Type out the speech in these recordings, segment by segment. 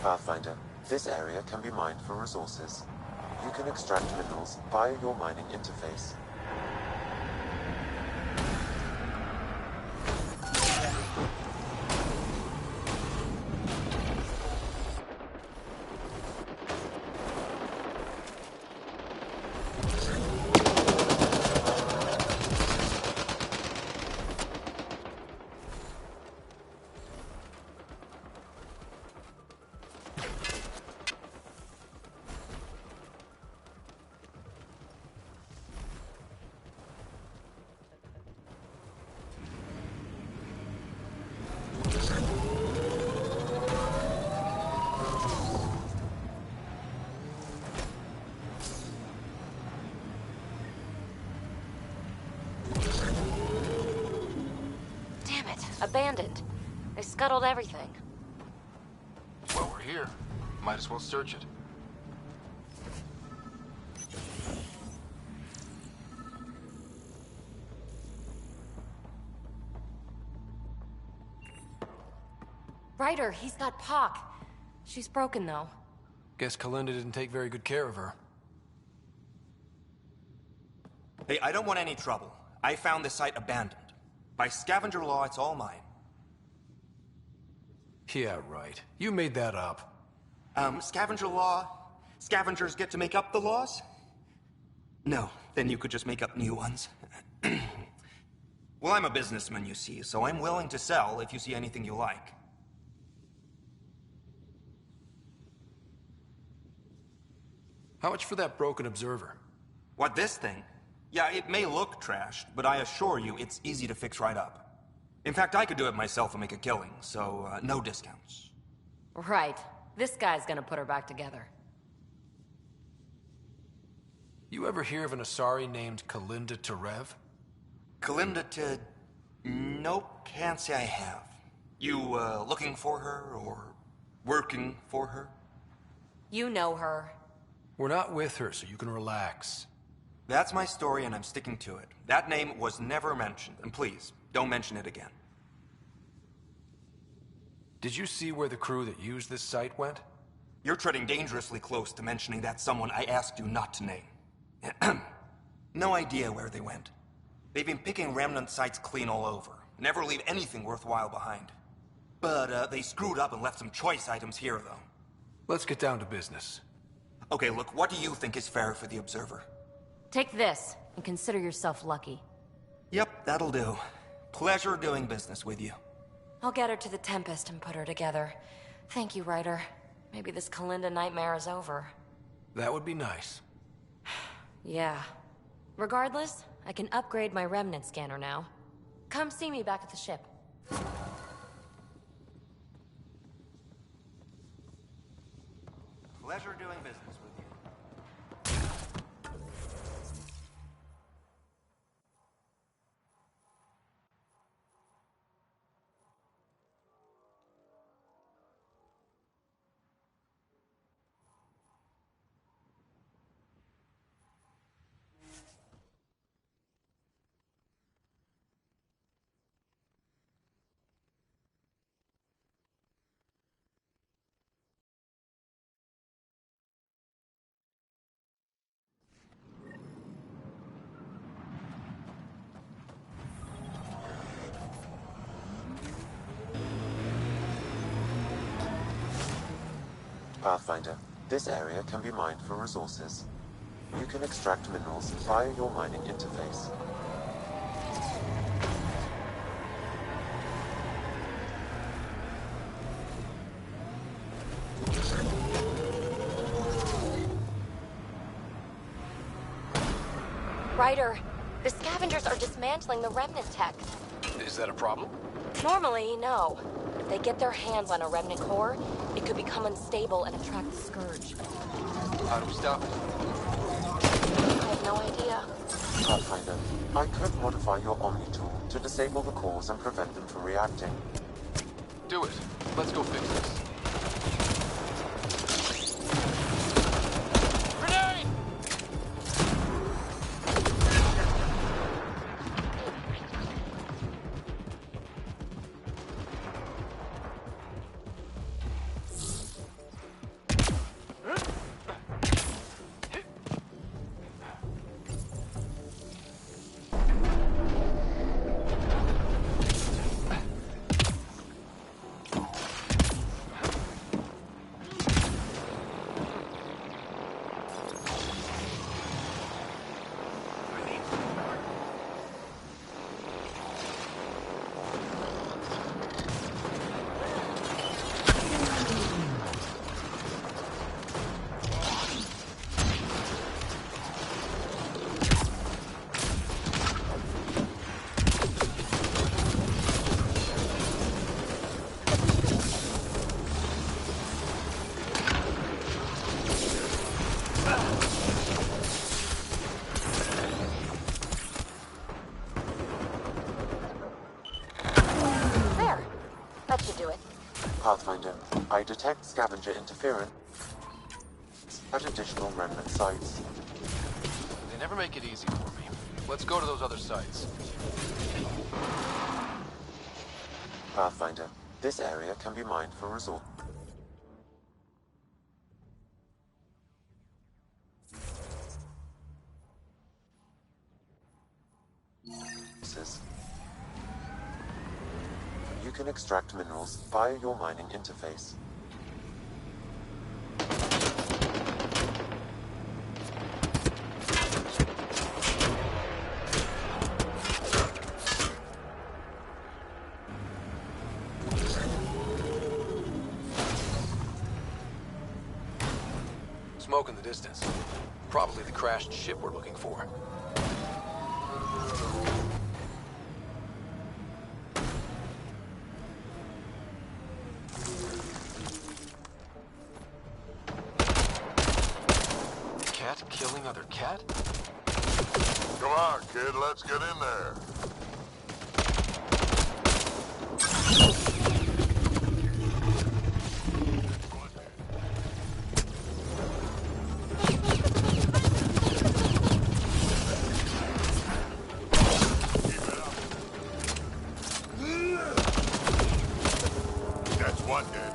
Pathfinder, this area can be mined for resources. You can extract minerals via your mining interface. Abandoned. They scuttled everything. Well, we're here. Might as well search it. Ryder, he's got Pock. She's broken, though. Guess Kalinda didn't take very good care of her. Hey, I don't want any trouble. I found this site abandoned. By scavenger law, it's all mine. Yeah, right. You made that up. Scavenger law? Scavengers get to make up the laws? No, then you could just make up new ones. Well, I'm a businessman, you see, so I'm willing to sell if you see anything you like. How much for that broken observer? What, this thing? Yeah, it may look trashed, but I assure you it's easy to fix right up. In fact, I could do it myself and make a killing, so no discounts. Right. This guy's gonna put her back together. You ever hear of an Asari named Kalinda Terev? Kalinda to... Nope, can't say I have. You, looking for her, or working for her? You know her. We're not with her, so you can relax. That's my story, and I'm sticking to it. That name was never mentioned, and please, don't mention it again. Did you see where the crew that used this site went? You're treading dangerously close to mentioning that someone I asked you not to name. No idea where they went. They've been picking remnant sites clean all over. Never leave anything worthwhile behind. But, they screwed up and left some choice items here, though. Let's get down to business. Okay, look, what do you think is fair for the Observer? Take this, and consider yourself lucky. Yep, that'll do. Pleasure doing business with you. I'll get her to the Tempest and put her together. Thank you, Ryder. Maybe this Kalinda nightmare is over. That would be nice. Yeah. Regardless, I can upgrade my remnant scanner now. Come see me back at the ship. Pleasure doing business with you. Pathfinder, this area can be mined for resources. You can extract minerals via your mining interface. Ryder, the scavengers are dismantling the remnant tech. Is that a problem? Normally, no. If they get their hands on a remnant core, it could become unstable and attract the Scourge. How do we stop it? I have no idea. Pathfinder, I could modify your Omni tool to disable the cores and prevent them from reacting. Do it. Let's go fix this. Grenade! There. That should do it. Pathfinder, I detect scavenger interference at additional remnant sites. They never make it easy for me. Let's go to those other sites. Pathfinder, this area can be mined for resources. You can extract minerals via your mining interface. Smoke in the distance. Probably the crashed ship we're looking for. Cat killing other cat? Come on, kid, let's get in there. That's one dead.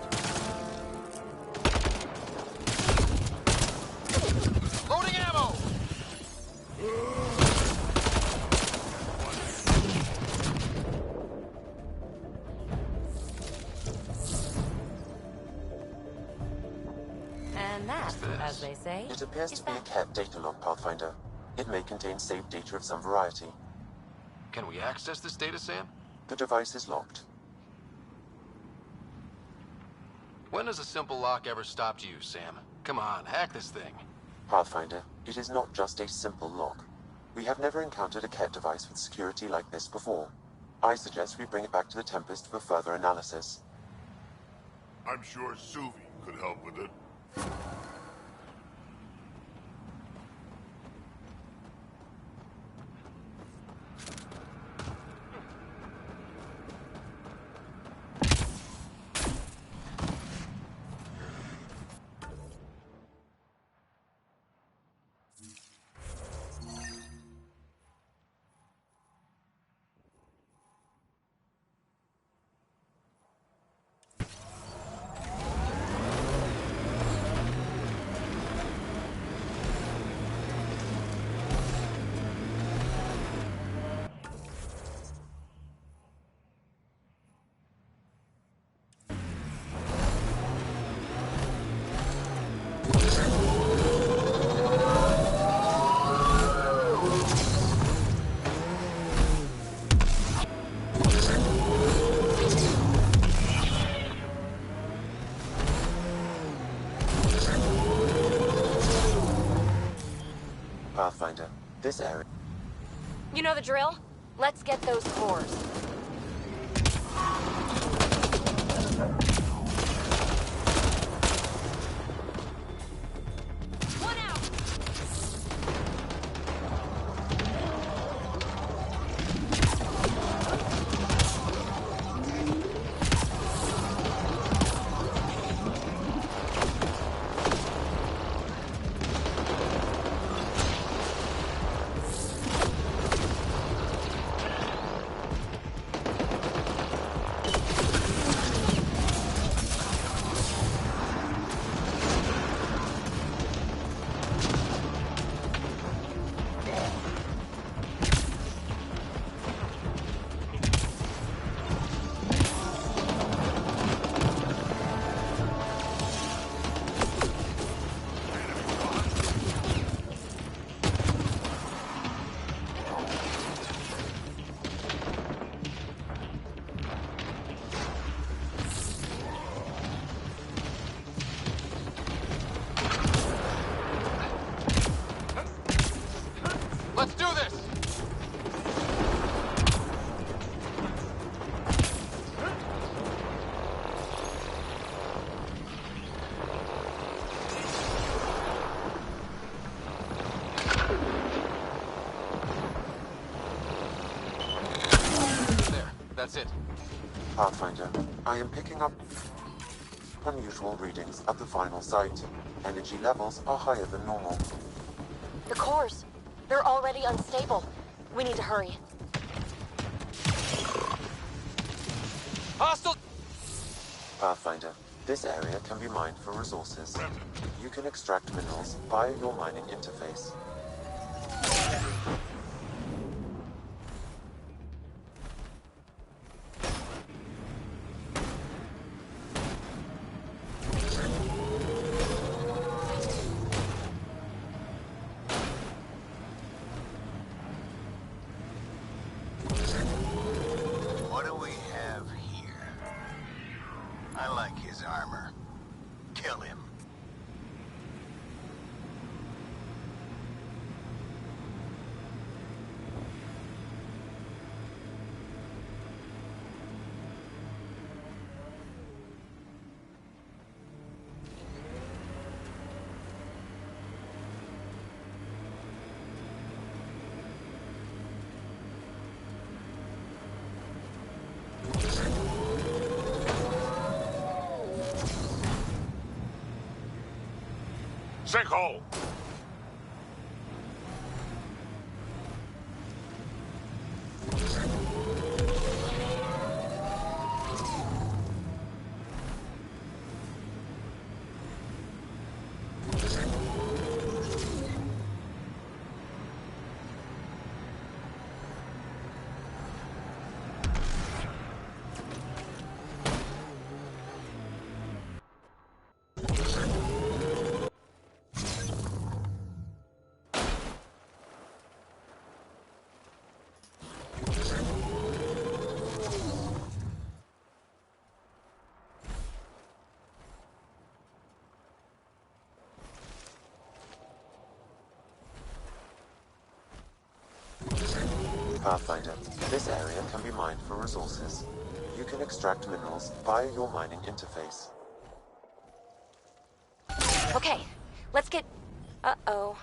Loading ammo! And that, as they say, It appears is to be a that. cat data log, Pathfinder. It may contain saved data of some variety. Can we access this data, Sam? The device is locked. When has a simple lock ever stopped you, Sam? Come on, hack this thing. Pathfinder, it is not just a simple lock. We have never encountered a cat device with security like this before. I suggest we bring it back to the Tempest for further analysis. I'm sure Suvi could help with it. Pathfinder, this area... You know the drill? Let's get those cores. One out! That's it. Pathfinder, I am picking up unusual readings at the final site. Energy levels are higher than normal. The cores. They're already unstable. We need to hurry. Hostile! Pathfinder, this area can be mined for resources. You can extract minerals via your mining interface. What do we have here? I like his armor. Kill him. Sinkhole! Pathfinder, this area can be mined for resources. You can extract minerals via your mining interface. Okay, let's get... Uh-oh.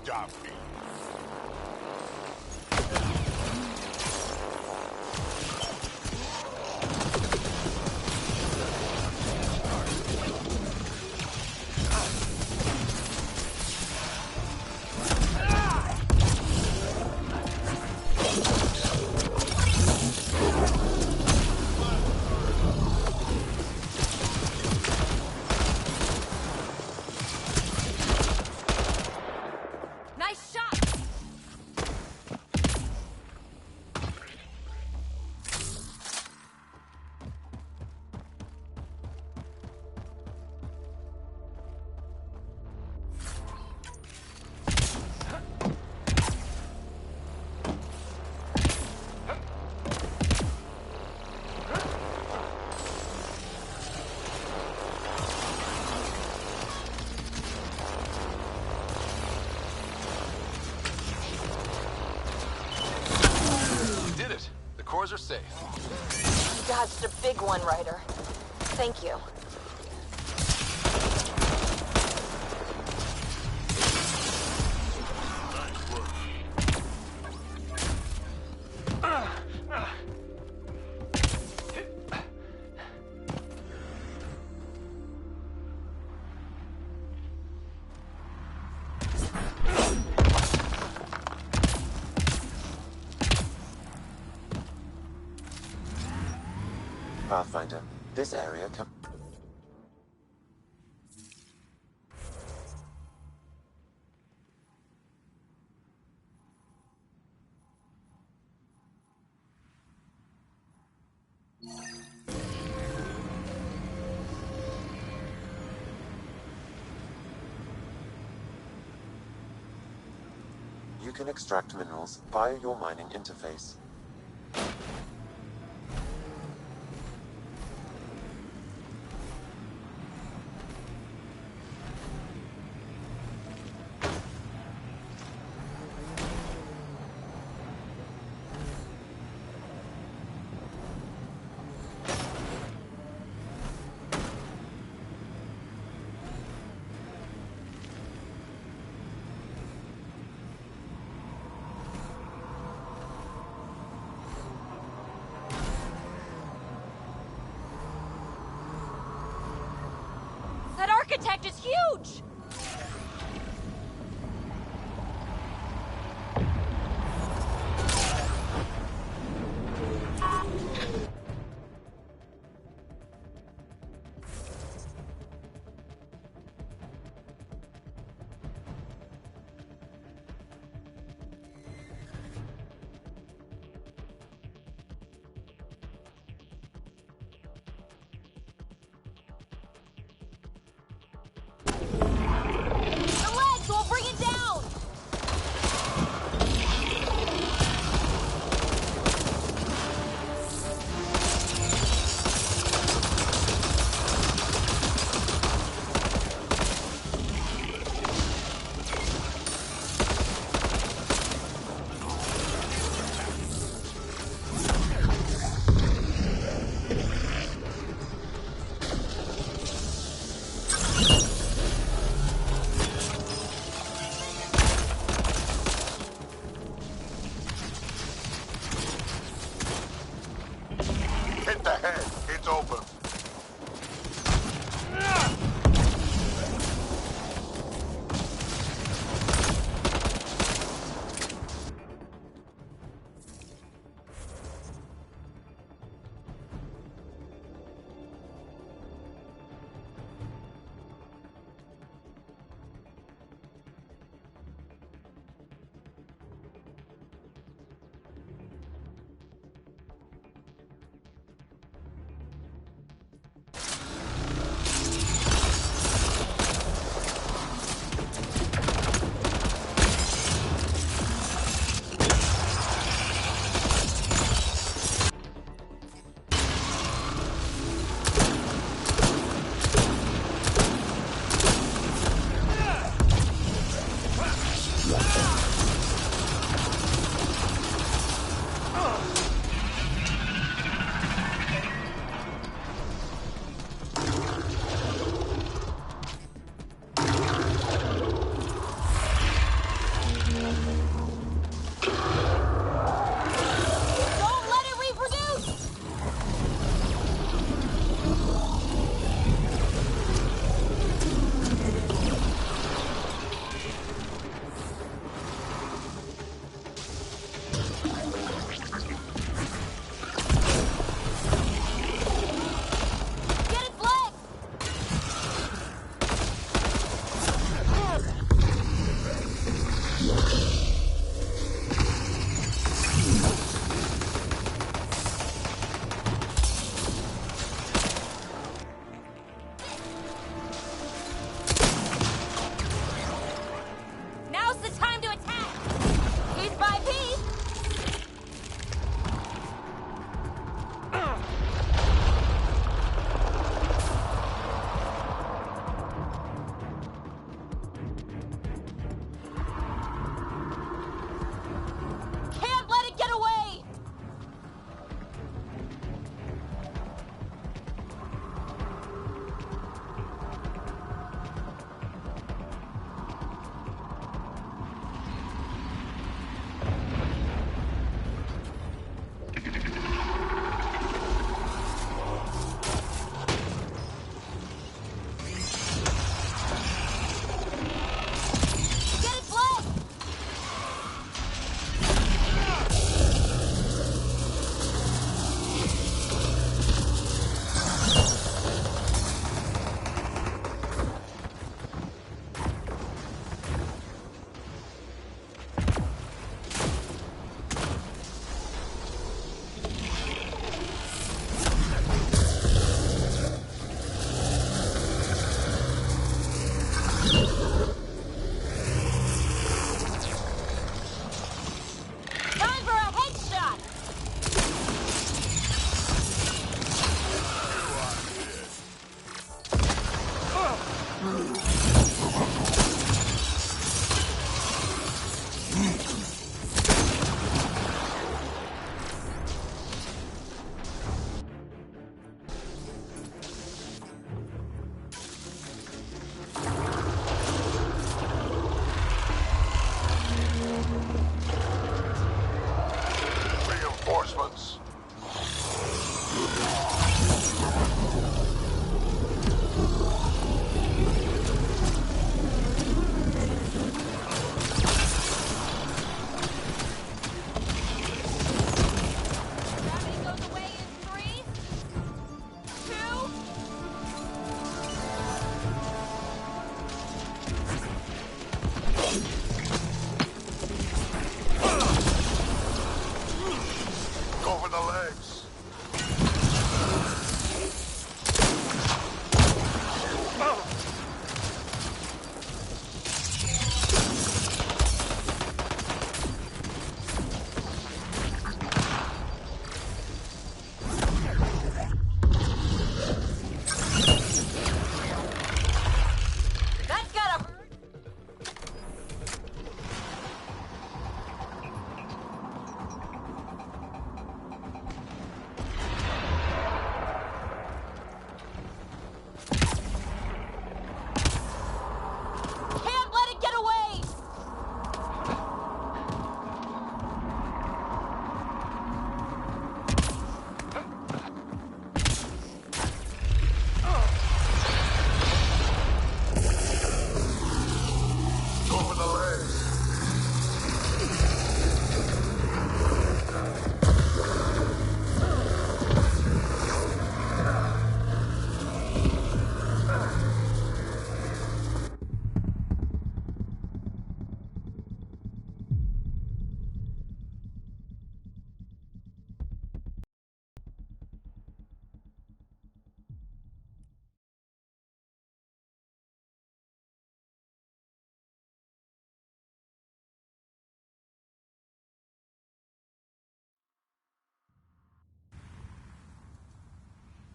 Stop me. Nice shot! You did it. The cores are safe. You dodged a big one, Ryder. Thank you. Nice work. Pathfinder. This area can... You can extract minerals via your mining interface. That architect is huge!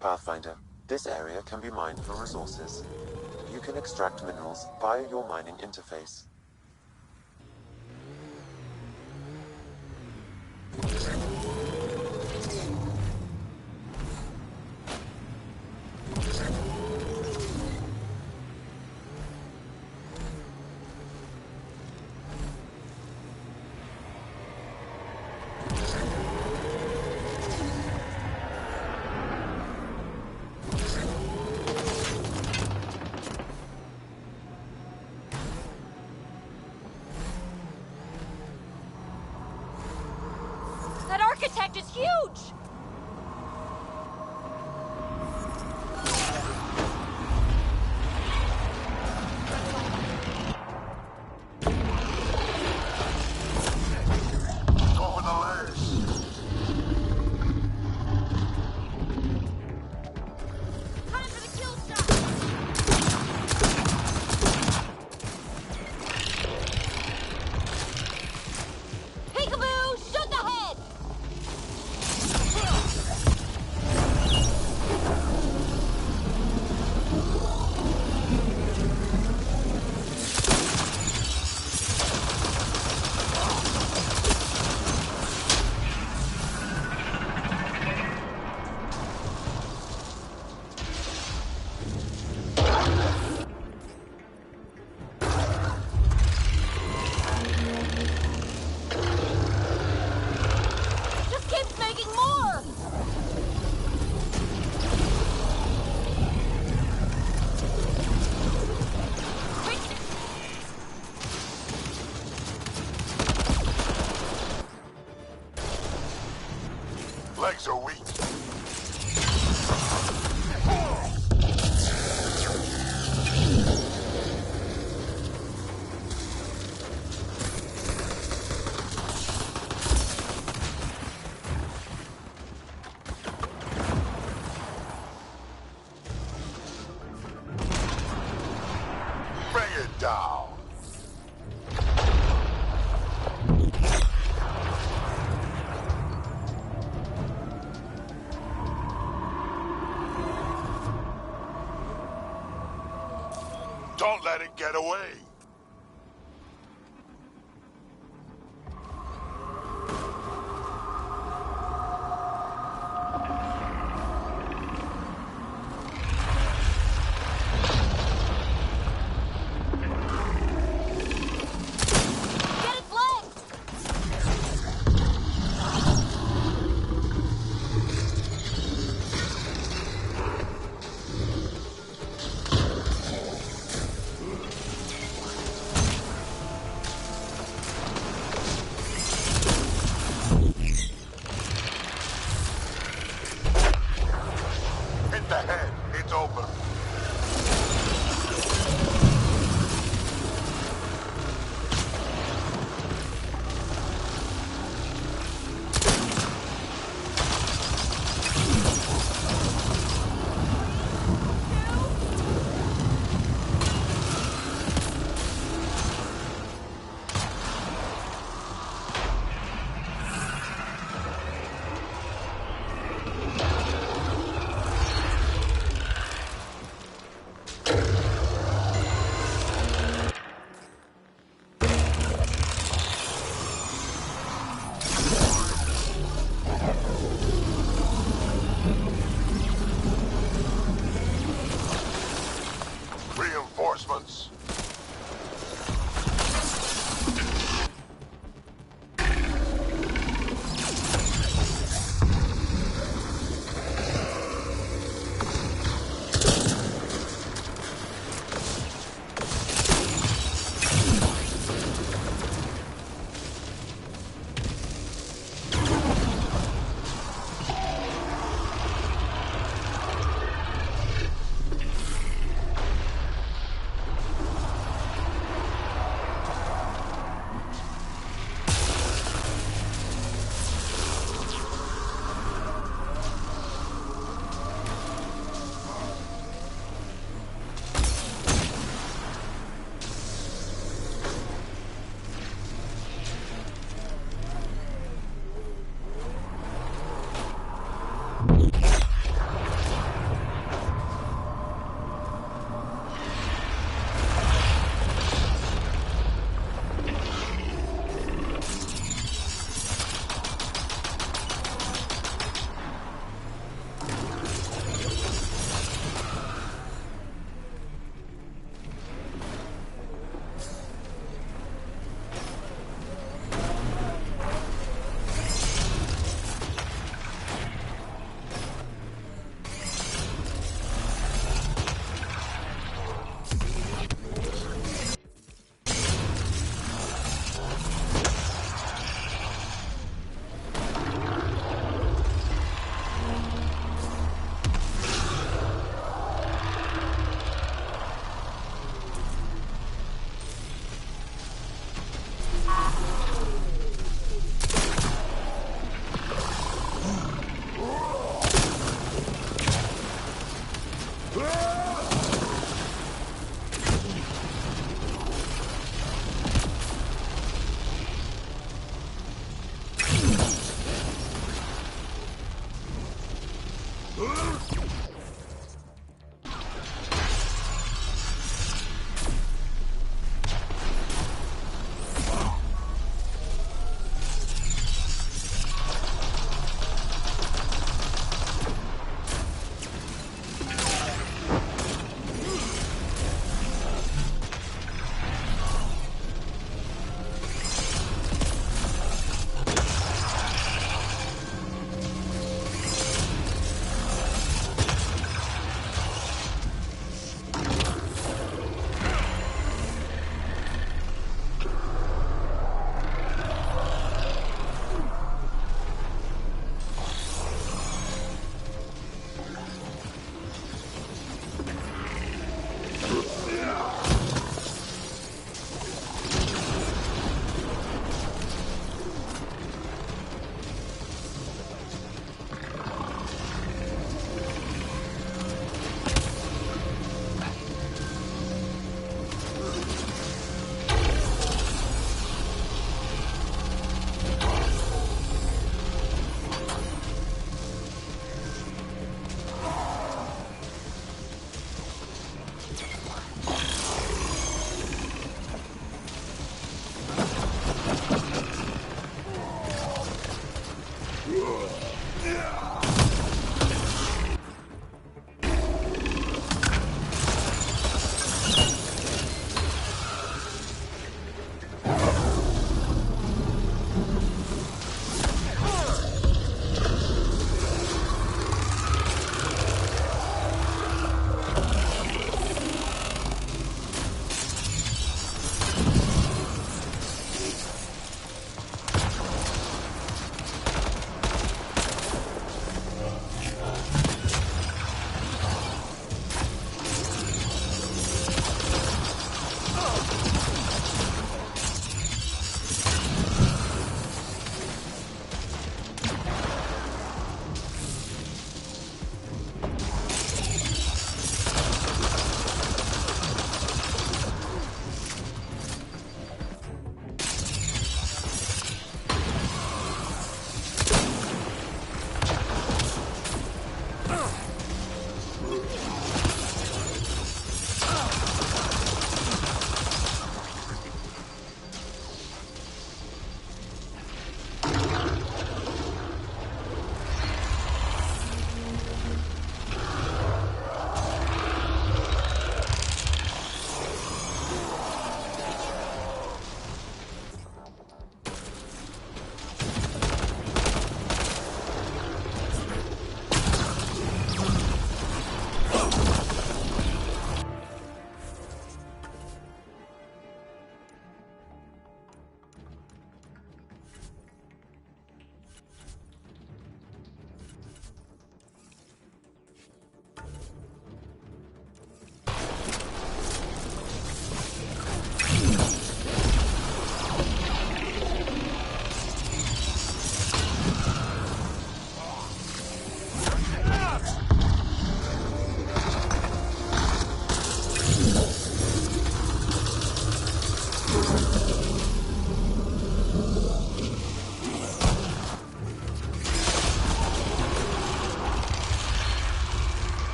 Pathfinder, this area can be mined for resources. You can extract minerals via your mining interface. That architect is huge! Go for the ledge. Time for the kill shot! Peekaboo! Shoot the head! Just keeps making more! Legs are weak. Bring it down. Don't let it get away. Get its legs!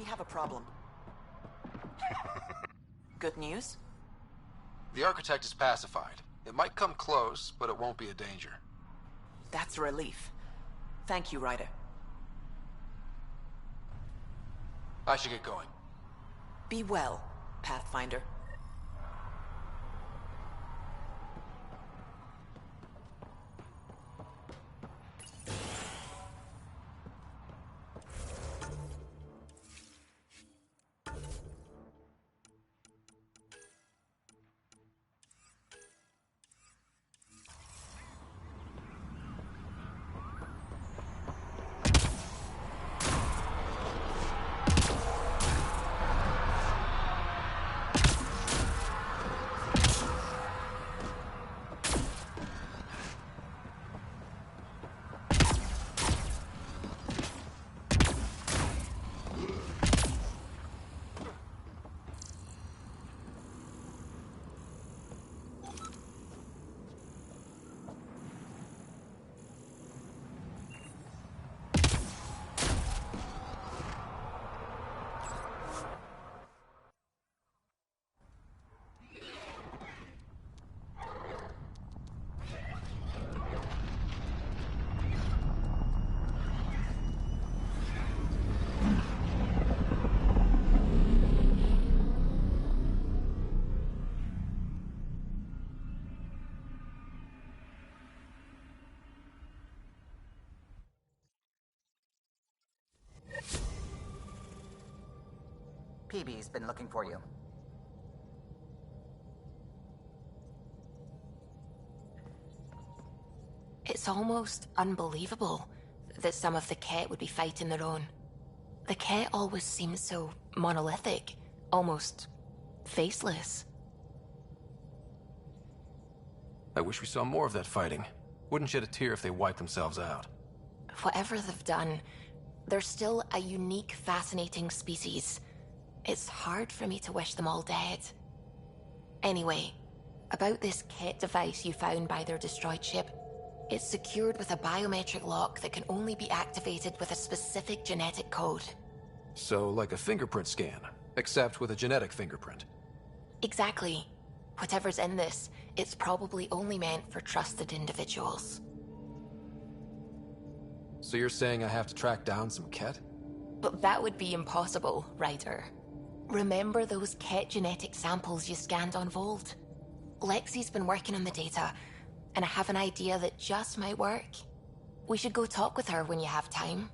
have a problem. Good news? The architect is pacified. It might come close, but it won't be a danger. That's a relief. Thank you, Ryder. I should get going. Be well, Pathfinder. PB's been looking for you. It's almost unbelievable that some of the Ket would be fighting their own. The Ket always seems so monolithic, almost faceless. I wish we saw more of that fighting. Wouldn't shed a tear if they wiped themselves out. Whatever they've done, they're still a unique, fascinating species. It's hard for me to wish them all dead. Anyway, about this Ket device you found by their destroyed ship. It's secured with a biometric lock that can only be activated with a specific genetic code. So, like a fingerprint scan, except with a genetic fingerprint. Exactly. Whatever's in this, it's probably only meant for trusted individuals. So you're saying I have to track down some Ket? But that would be impossible, Ryder. Remember those Ket genetic samples you scanned on Vold? Lexi's been working on the data, and I have an idea that just might work. We should go talk with her when you have time.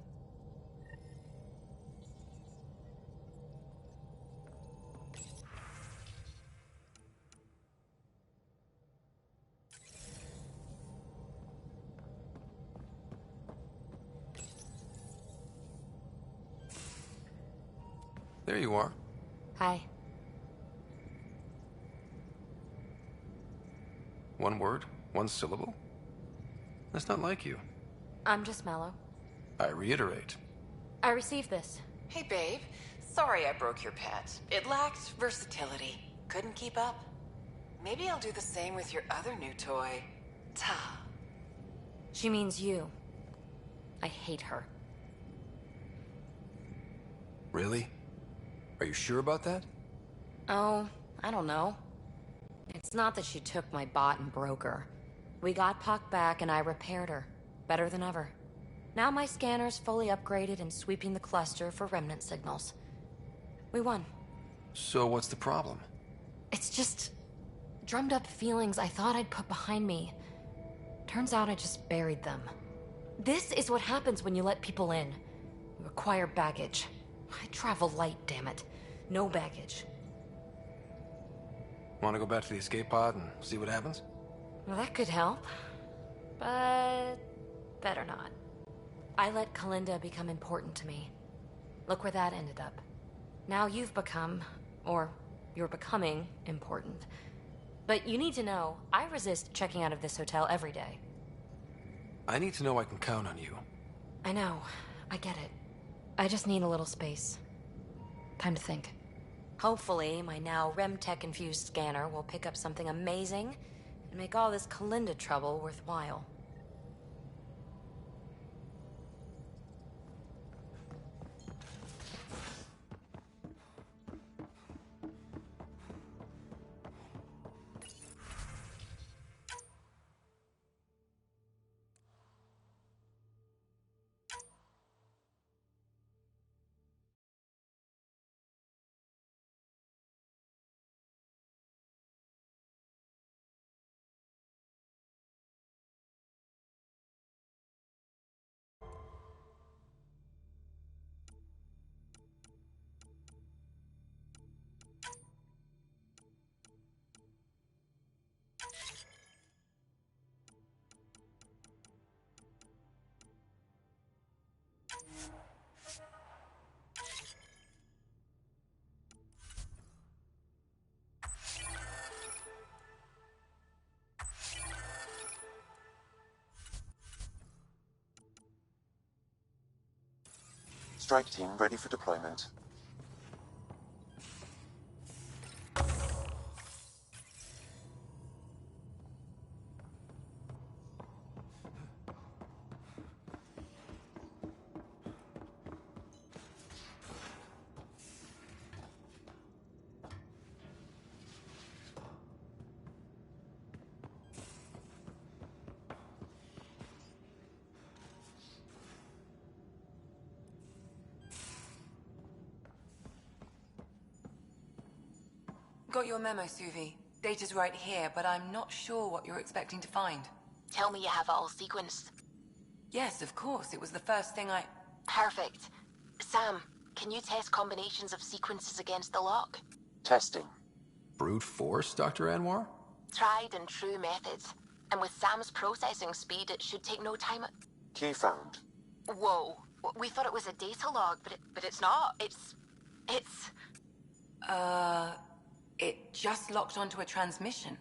There you are. Hi. One word, one syllable? That's not like you. I'm just mellow. I reiterate. I received this. Hey, babe. Sorry I broke your pet. It lacked versatility. Couldn't keep up. Maybe I'll do the same with your other new toy. Ta. She means you. I hate her. Really? Are you sure about that? Oh, I don't know. It's not that she took my bot and broke her. We got Puck back and I repaired her. Better than ever. Now my scanner's fully upgraded and sweeping the cluster for remnant signals. We won. So what's the problem? It's just drummed up feelings I thought I'd put behind me. Turns out I just buried them. This is what happens when you let people in. You acquire baggage. I travel light, damn it. No baggage. Want to go back to the escape pod and see what happens? Well, that could help. But better not. I let Kalinda become important to me. Look where that ended up. Now you've become, or you're becoming, important. But you need to know, I resist checking out of this hotel every day. I need to know I can count on you. I know. I get it. I just need a little space. Time to think. Hopefully, my now RemTech-infused scanner will pick up something amazing and make all this Kalinda trouble worthwhile. Strike team ready for deployment. Got your memo, Suvi. Data's right here, but I'm not sure what you're expecting to find. Tell me you have it all sequenced. Yes, of course. It was the first thing I... Perfect. Sam, can you test combinations of sequences against the lock? Testing. Brute force, Dr. Anwar? Tried and true methods. And with Sam's processing speed, it should take no time. Key found. Whoa. We thought it was a data log, but it's not. It's... It just locked onto a transmission.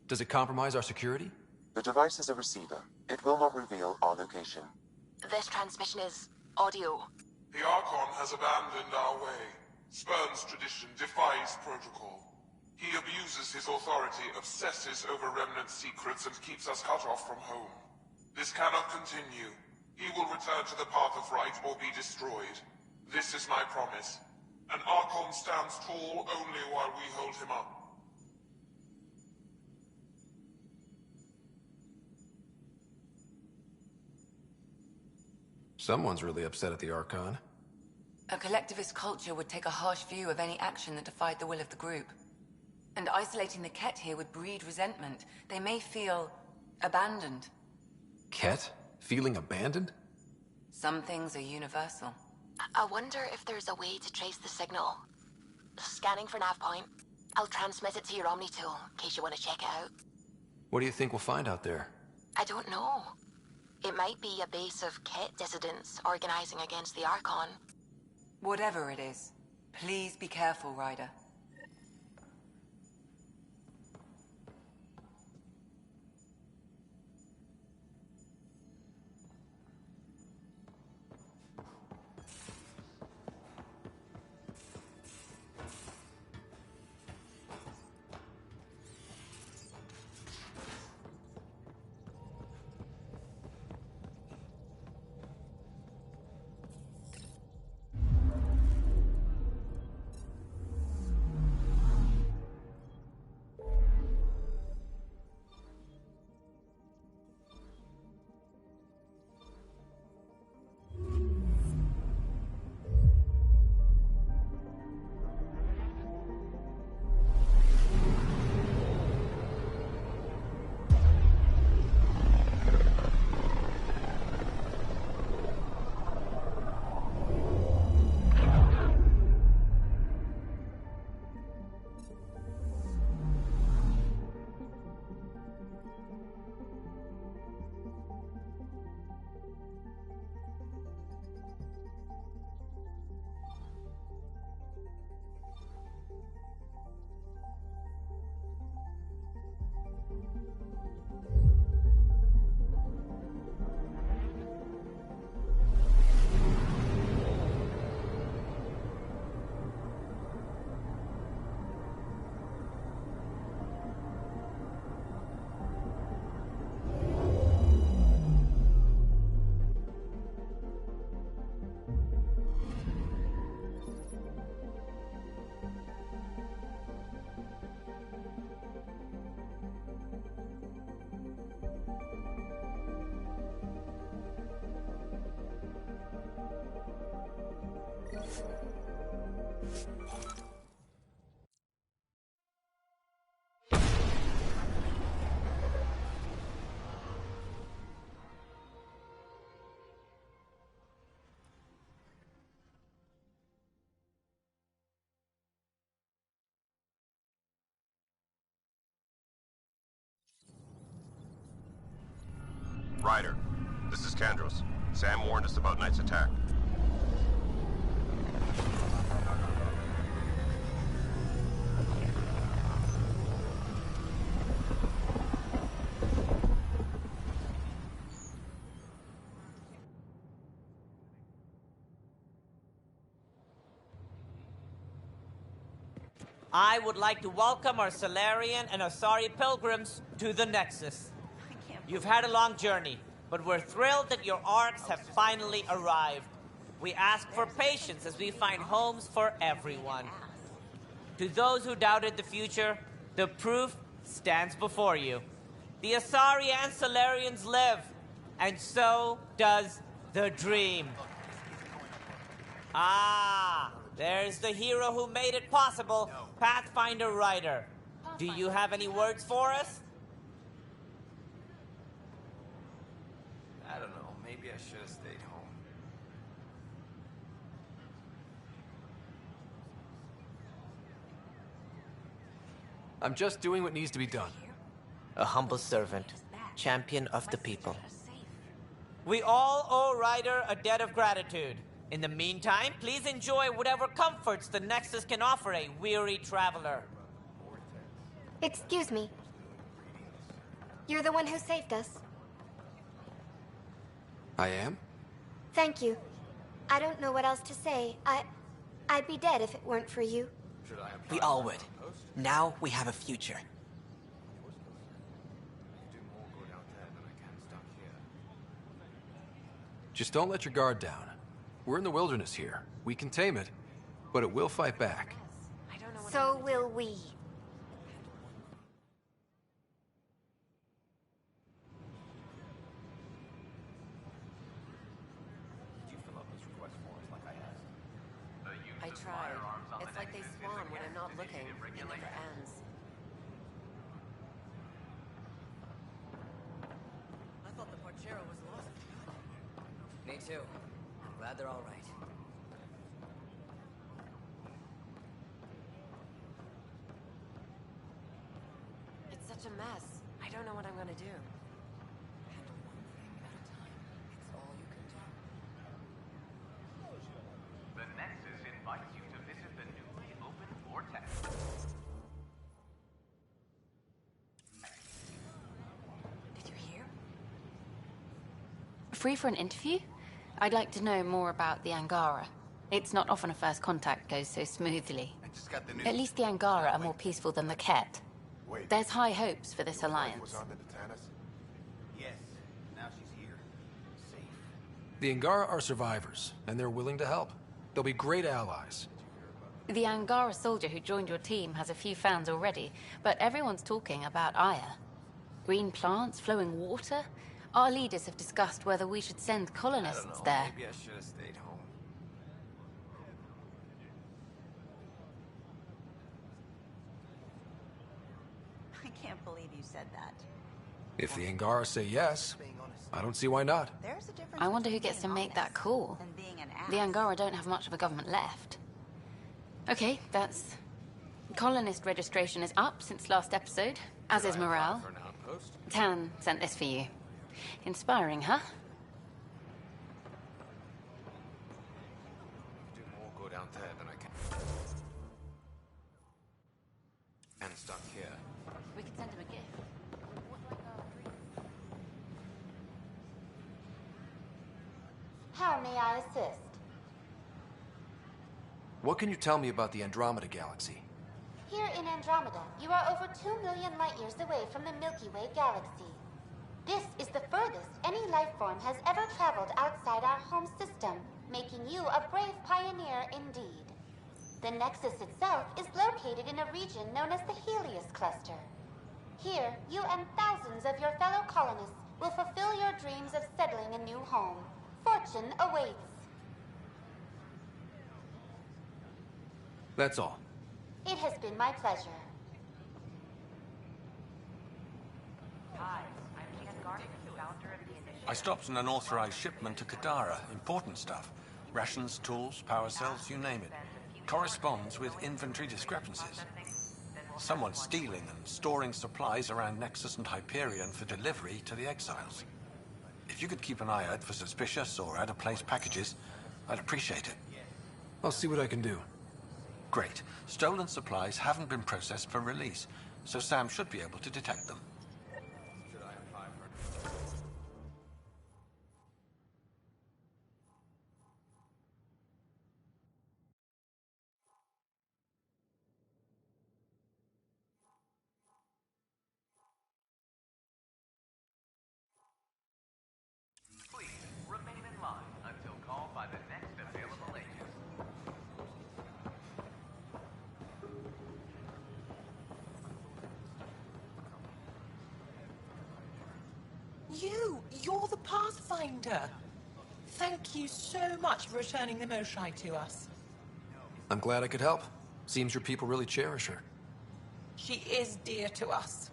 Does it compromise our security? The device is a receiver. It will not reveal our location. This transmission is audio. The Archon has abandoned our way, spurns tradition, defies protocol. He abuses his authority, obsesses over Remnant secrets, and keeps us cut off from home. This cannot continue. He will return to the path of right or be destroyed. This is my promise. An Archon stands tall only while we hold him up. Someone's really upset at the Archon. A collectivist culture would take a harsh view of any action that defied the will of the group. And isolating the Ket here would breed resentment. They may feel abandoned. Ket? Feeling abandoned? Some things are universal. I wonder if there's a way to trace the signal. Scanning for nav point. I'll transmit it to your Omni tool, in case you want to check it out. What do you think we'll find out there? I don't know. It might be a base of Ket dissidents organizing against the Archon. Whatever it is, please be careful, Ryder. Ryder, this is Kandros. Sam warned us about Knight's attack. I would like to welcome our Solarian and Asari pilgrims to the Nexus. You've had a long journey, but we're thrilled that your arcs have finally arrived. We ask for patience as we find homes for everyone. To those who doubted the future, the proof stands before you. The Asari and Solarians live, and so does the dream. Ah, there's the hero who made it possible, Pathfinder Ryder. Do you have any words for us? I don't know, maybe I should have stayed home. I'm just doing what needs to be done. A humble servant, champion of the people. We all owe Ryder a debt of gratitude. In the meantime, please enjoy whatever comforts the Nexus can offer a weary traveler. Excuse me. You're the one who saved us. I am? Thank you. I don't know what else to say. I'd be dead if it weren't for you. We all would. Now we have a future. Just don't let your guard down. We're in the wilderness here. We can tame it, but it will fight back. So will we. I tried. It's like they swan when I'm not looking. It never ends. I thought the Parchero was lost. Me too. I'm glad they're all right. It's such a mess. I don't know what I'm gonna do. The Nexus invites you to visit the newly opened vortex. Did you hear? Free for an interview? I'd like to know more about the Angara. It's not often a first contact goes so smoothly. At least the Angara are more peaceful than the Ket. There's high hopes for this alliance. Yes, now she's here. Safe. The Angara are survivors, and they're willing to help. They'll be great allies. The Angara soldier who joined your team has a few fans already, but everyone's talking about Aya. Green plants, flowing water? Our leaders have discussed whether we should send colonists there. Maybe I should have stayed home. I can't believe you said that. If the Angara say yes, I don't see why not. There's a difference. I wonder who gets to make that call. And being an ass. The Angara don't have much of a government left. Okay, that's... Colonist registration is up since last episode, as is morale. Tan sent this for you. Inspiring, huh? Do more good out there than I can. And stuck here. We could send him a gift. How may I assist? What can you tell me about the Andromeda galaxy? Here in Andromeda, you are over 2 million light years away from the Milky Way galaxy. This is the furthest any life form has ever traveled outside our home system, making you a brave pioneer indeed. The Nexus itself is located in a region known as the Helios Cluster. Here, you and thousands of your fellow colonists will fulfill your dreams of settling a new home. Fortune awaits. That's all. It has been my pleasure. Hi, I'm Jan Garden, founder of the initiative. I stopped an unauthorized shipment to Kadara. Important stuff. Rations, tools, power cells, you name it. Corresponds with inventory discrepancies. Someone's stealing and storing supplies around Nexus and Hyperion for delivery to the exiles. If you could keep an eye out for suspicious or out-of-place packages, I'd appreciate it. I'll see what I can do. Great. Stolen supplies haven't been processed for release, so Sam should be able to detect them. You're the Pathfinder. Thank you so much for returning the Moshai to us. I'm glad I could help. Seems your people really cherish her. She is dear to us.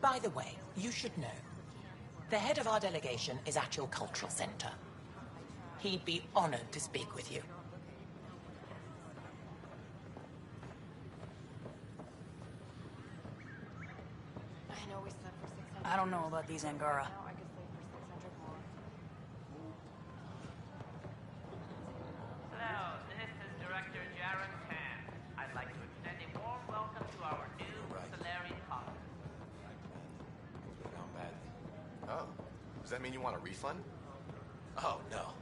By the way, you should know. The head of our delegation is at your cultural center. He'd be honored to speak with you. I don't know about these Angara. Hello, this is Director Jaron Tan. I'd like to extend a warm welcome to our new Solarian colony. Gone bad. Oh, does that mean you want a refund? Oh, no.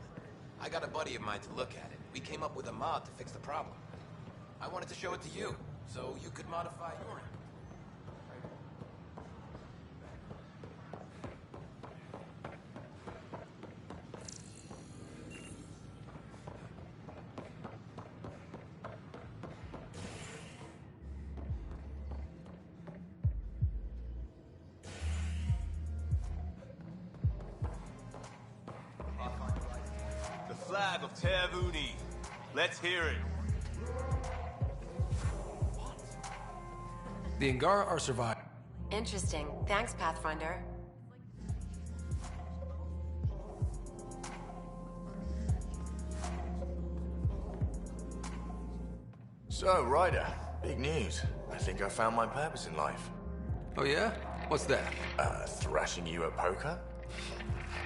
I got a buddy of mine to look at it. We came up with a mod to fix the problem. I wanted to show it to you, so you could modify your end. Flag of Tervuni. Let's hear it. The Angara are surviving. Interesting. Thanks, Pathfinder. So, Ryder, big news. I think I found my purpose in life. Oh yeah? What's that? Thrashing you at poker?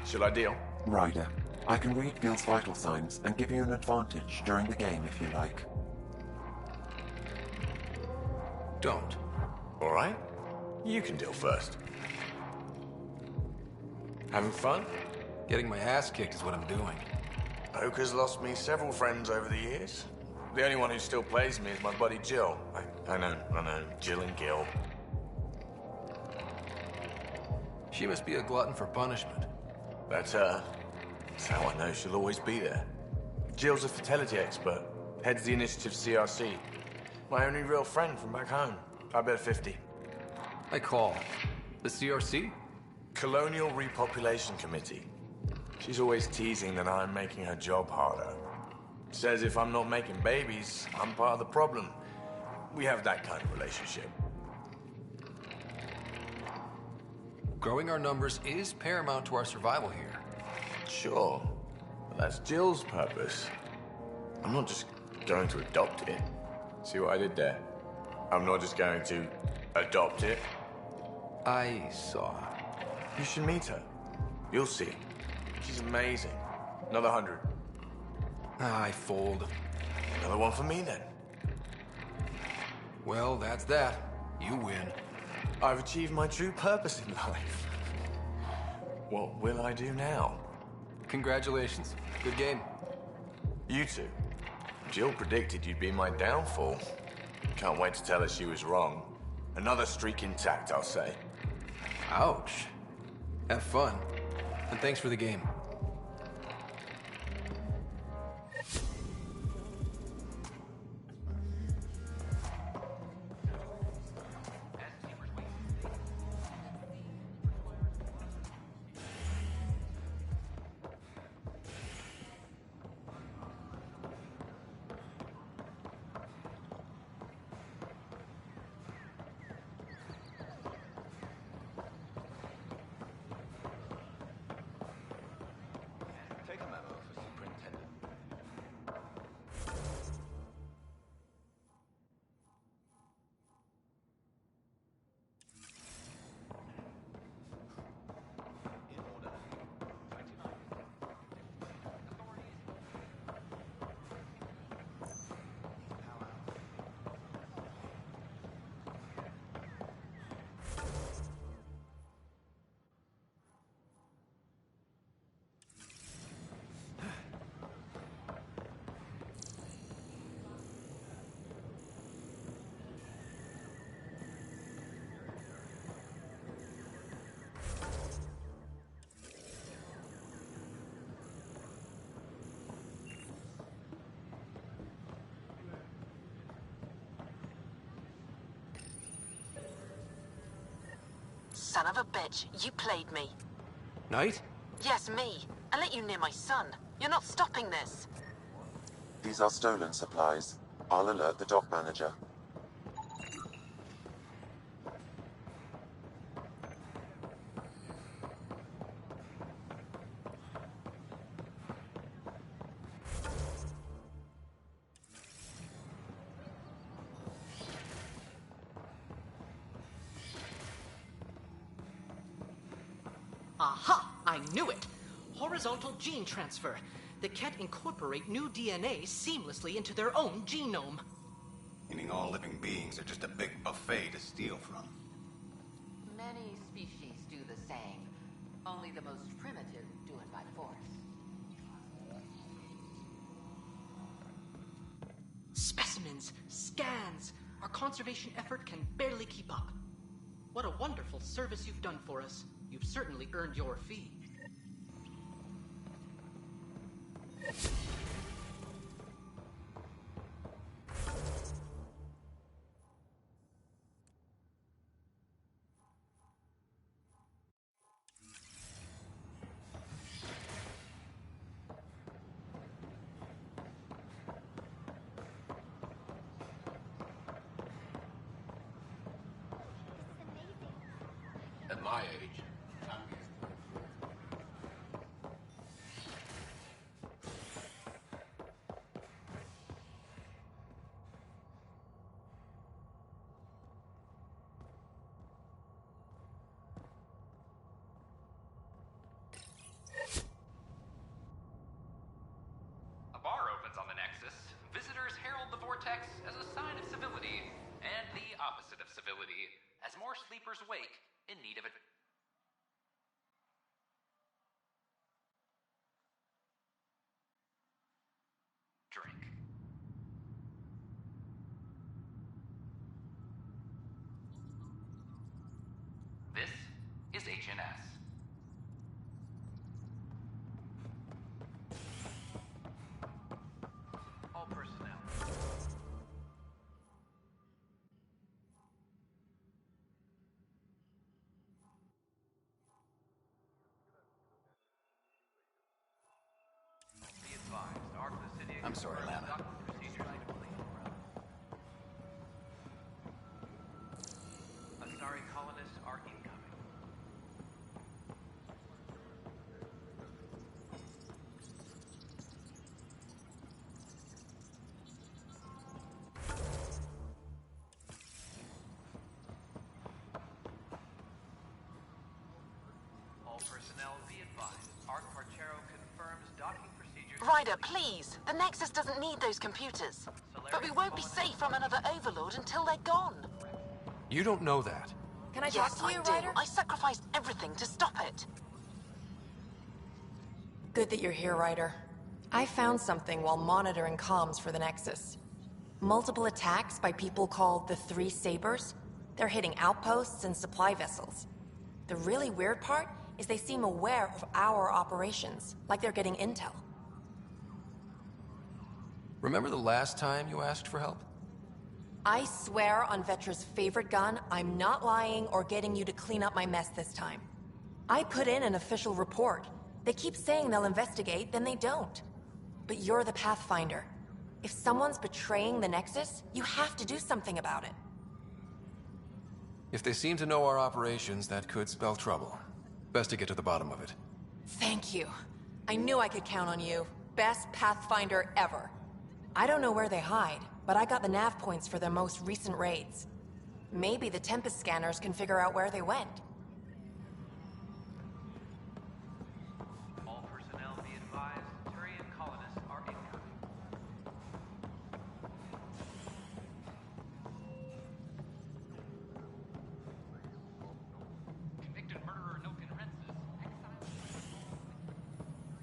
Shall I deal? Ryder, I can read Gil's vital signs and give you an advantage during the game if you like. Don't. All right. You can deal first. Having fun? Getting my ass kicked is what I'm doing. Poker's lost me several friends over the years. The only one who still plays me is my buddy Jill. I know. Jill and Gil. She must be a glutton for punishment. That's her. That's how I know she'll always be there. Jill's a fertility expert. Heads the initiative CRC. My only real friend from back home. I bet 50. I call. The CRC? Colonial Repopulation Committee. She's always teasing that I'm making her job harder. Says if I'm not making babies, I'm part of the problem. We have that kind of relationship. Growing our numbers is paramount to our survival here. Sure, but that's Jill's purpose. I'm not just going to adopt it. See what I did there? I'm not just going to adopt it. I saw. You should meet her. You'll see. She's amazing. Another 100. I fold. Another one for me, then. Well, that's that. You win. I've achieved my true purpose in life. What will I do now? Congratulations. Good game. You two. Jill predicted you'd be my downfall. Can't wait to tell her she was wrong. Another streak intact, I'll say. Ouch. Have fun. And thanks for the game. Son of a bitch, you played me. Knight? Yes, me. I let you near my son. You're not stopping this. These are stolen supplies. I'll alert the dock manager. Aha! I knew it! Horizontal gene transfer. The Ket incorporate new DNA seamlessly into their own genome. Meaning all living beings are just a big buffet to steal from. Many species do the same. Only the most primitive do it by force. Specimens, scans. Our conservation effort can barely keep up. What a wonderful service you've done for us. You've certainly earned your fee. At my age, A bar opens on the Nexus. Visitors herald the vortex as a sign of civility, and the opposite of civility, as more sleepers wake in need of a drink. This is HNS. All personnel. Be advised, Arc of the City. I'm sorry, Lana. Procedures. Asari colonists are incoming. All personnel be advised. Arc Parchero confirms docking procedures. Ryder, please. The Nexus doesn't need those computers. But we won't be safe from another Overlord until they're gone. You don't know that. Can I talk to you, Ryder? I sacrificed everything to stop it. Good that you're here, Ryder. I found something while monitoring comms for the Nexus. Multiple attacks by people called the Three Sabers. They're hitting outposts and supply vessels. The really weird part is they seem aware of our operations, like they're getting intel. Remember the last time you asked for help? I swear on Vetra's favorite gun, I'm not lying or getting you to clean up my mess this time. I put in an official report. They keep saying they'll investigate, then they don't. But you're the Pathfinder. If someone's betraying the Nexus, you have to do something about it. If they seem to know our operations, that could spell trouble. Best to get to the bottom of it. Thank you. I knew I could count on you. Best Pathfinder ever. I don't know where they hide, but I got the nav points for their most recent raids. Maybe the Tempest scanners can figure out where they went. All personnel be advised. Turian colonists are incoming. Convicted murderer Noken Rensis.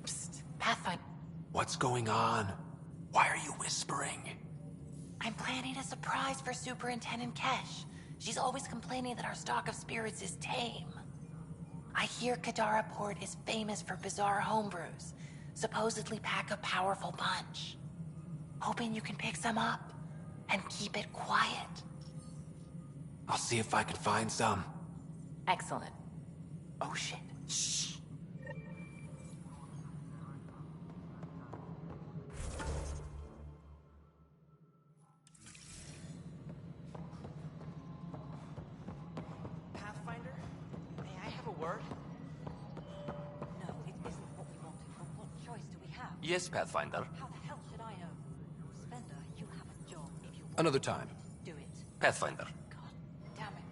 Psst, Pathfinder. What's going on? Why are you whispering? I'm planning a surprise for Superintendent Kesh. She's always complaining that our stock of spirits is tame. I hear Kadara Port is famous for bizarre homebrews. Supposedly pack a powerful punch. Hoping you can pick some up and keep it quiet. I'll see if I can find some. Excellent. Oh shit. Shh. word? No, it isn't what we wanted, but what choice do we have? Yes, Pathfinder. How the hell should I know? Spender, you have a job if you want Another time. to do it. Pathfinder. Damn it.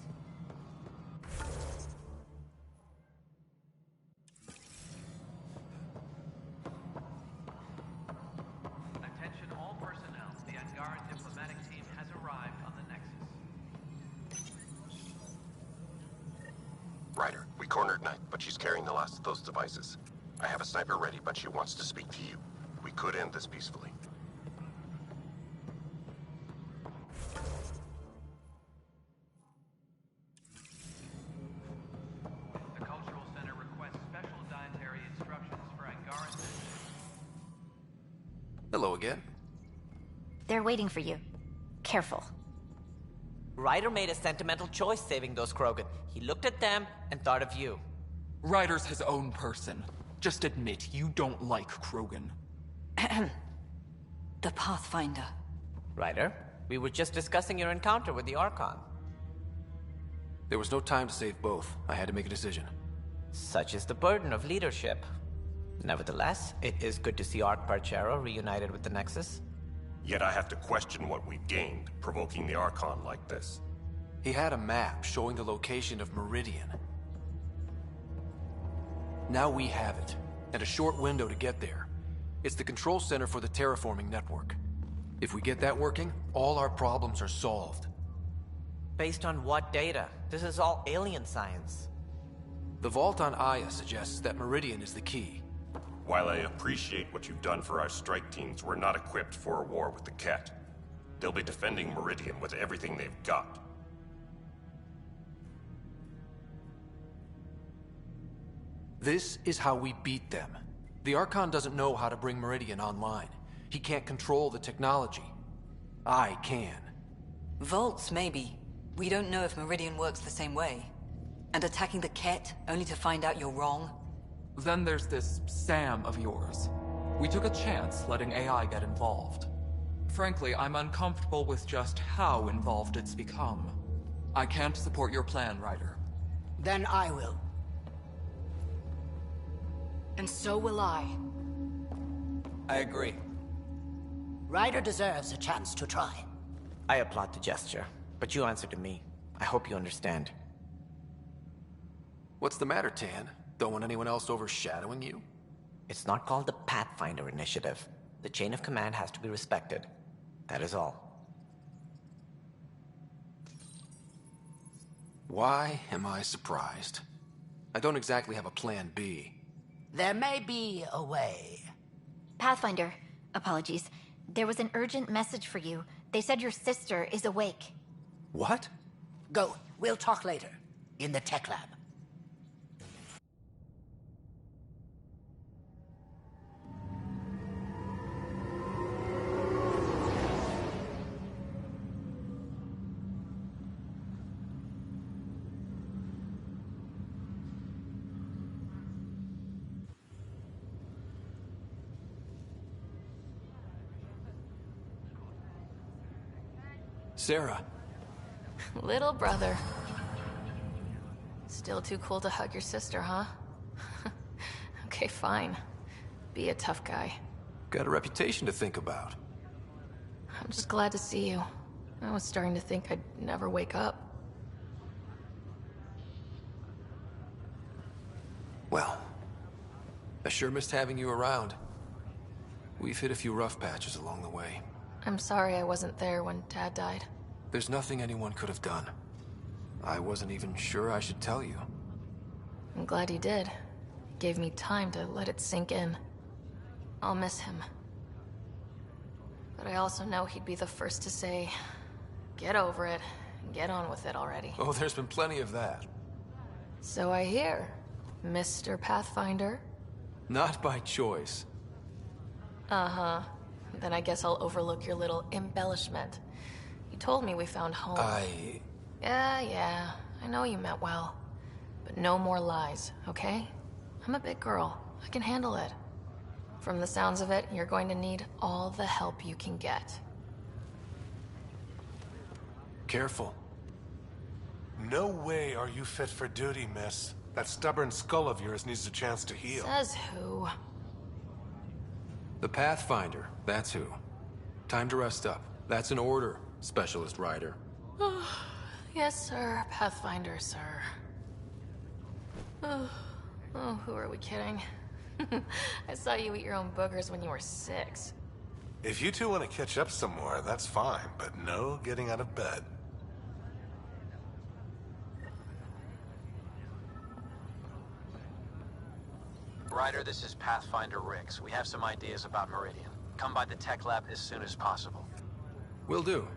Attention all personnel. The Angaran diplomatic team has arrived on the Nexus. Ryder, we cornered Knight, but she's carrying the last of those devices. I have a sniper ready, but she wants to speak to you. We could end this peacefully. The Cultural Center requests special dietary instructions for Angaran. Hello again. They're waiting for you. Careful. Ryder made a sentimental choice saving those Krogan. He looked at them and thought of you. Ryder's his own person. Just admit you don't like Krogan. The Pathfinder. Ryder, we were just discussing your encounter with the Archon. There was no time to save both. I had to make a decision. Such is the burden of leadership. Nevertheless, it is good to see Arch Parchero reunited with the Nexus. Yet I have to question what we've gained, provoking the Archon like this. He had a map showing the location of Meridian. Now we have it, and a short window to get there. It's the control center for the terraforming network. If we get that working, all our problems are solved. Based on what data? This is all alien science. The vault on Aya suggests that Meridian is the key. While I appreciate what you've done for our strike teams, we're not equipped for a war with the Ket. They'll be defending Meridian with everything they've got. This is how we beat them. The Archon doesn't know how to bring Meridian online. He can't control the technology. I can. Vaults, maybe. We don't know if Meridian works the same way. And attacking the Ket, only to find out you're wrong? Then there's this Sam of yours. We took a chance letting AI get involved. Frankly, I'm uncomfortable with just how involved it's become. I can't support your plan, Ryder. Then I will. And so will I. I agree. Ryder deserves a chance to try. I applaud the gesture, but you answer to me. I hope you understand. What's the matter, Tan? Don't want anyone else overshadowing you? It's not called the Pathfinder Initiative. The chain of command has to be respected. That is all. Why am I surprised? I don't exactly have a plan B. There may be a way. Pathfinder, apologies. There was an urgent message for you. They said your sister is awake. What? Go. We'll talk later. In the tech lab. Sarah. Little brother. Still too cool to hug your sister, huh? Okay, fine. Be a tough guy. Got a reputation to think about. I'm just glad to see you. I was starting to think I'd never wake up. Well, I sure missed having you around. We've hit a few rough patches along the way. I'm sorry I wasn't there when Dad died. There's nothing anyone could have done. I wasn't even sure I should tell you. I'm glad he did. It gave me time to let it sink in. I'll miss him. But I also know he'd be the first to say, get over it, and get on with it already. Oh, there's been plenty of that. So I hear, Mr. Pathfinder. Not by choice. Uh-huh. Then I guess I'll overlook your little embellishment. You told me we found home. Yeah, I know you meant well. But no more lies, okay? I'm a big girl. I can handle it. From the sounds of it, you're going to need all the help you can get. Careful. No way are you fit for duty, miss. That stubborn skull of yours needs a chance to heal. Says who? The Pathfinder, that's who. Time to rest up. That's an order, Specialist Rider. Yes, sir. Pathfinder, sir. Oh, who are we kidding? I saw you eat your own boogers when you were 6. If you two want to catch up some more, that's fine, but no getting out of bed. Ryder, this is Pathfinder Riggs. We have some ideas about Meridian. Come by the tech lab as soon as possible. Will do.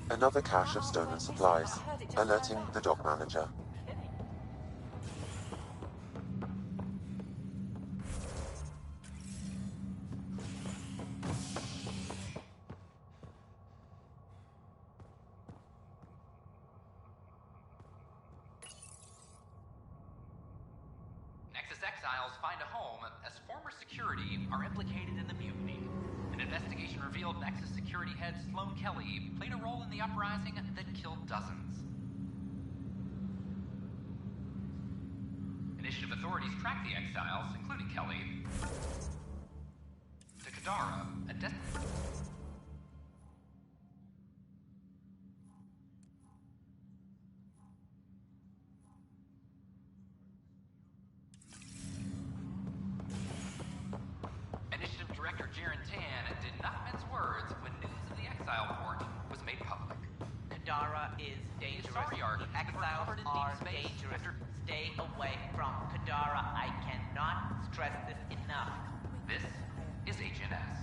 Another cache of stolen supplies, alerting the dock manager. Nexus exiles find a home as former security are implicated in the mutiny. An investigation revealed Nexus security head Sloan Kelly played a role in the uprising that killed dozens. Initiative authorities tracked the exiles, including Kelly, to Kadara, a Initiative Director Jaren Tan did not mince words when news of the exile port was made public. Kadara is dangerous. Sorry, Ark. Exiles Covered in are deep space. dangerous. Stay away from Kadara. I cannot stress this enough. This is HNS.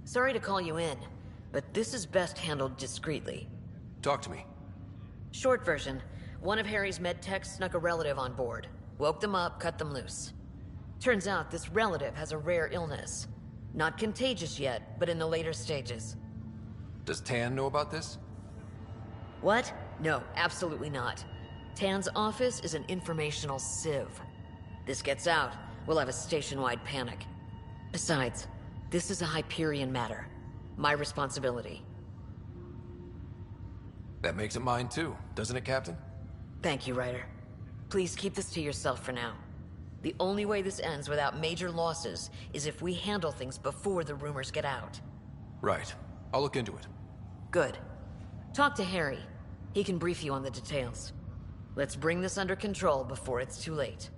Sorry to call you in, but this is best handled discreetly. Talk to me. Short version, one of Harry's med techs snuck a relative on board. Woke them up, cut them loose. Turns out this relative has a rare illness. Not contagious yet, but in the later stages. Does Tan know about this? What? No, absolutely not. Tan's office is an informational sieve. This gets out, we'll have a station-wide panic. Besides, this is a Hyperion matter. My responsibility. That makes it mine too, doesn't it, Captain? Thank you, Ryder. Please keep this to yourself for now. The only way this ends without major losses is if we handle things before the rumors get out. Right. I'll look into it. Good. Talk to Harry. He can brief you on the details. Let's bring this under control before it's too late.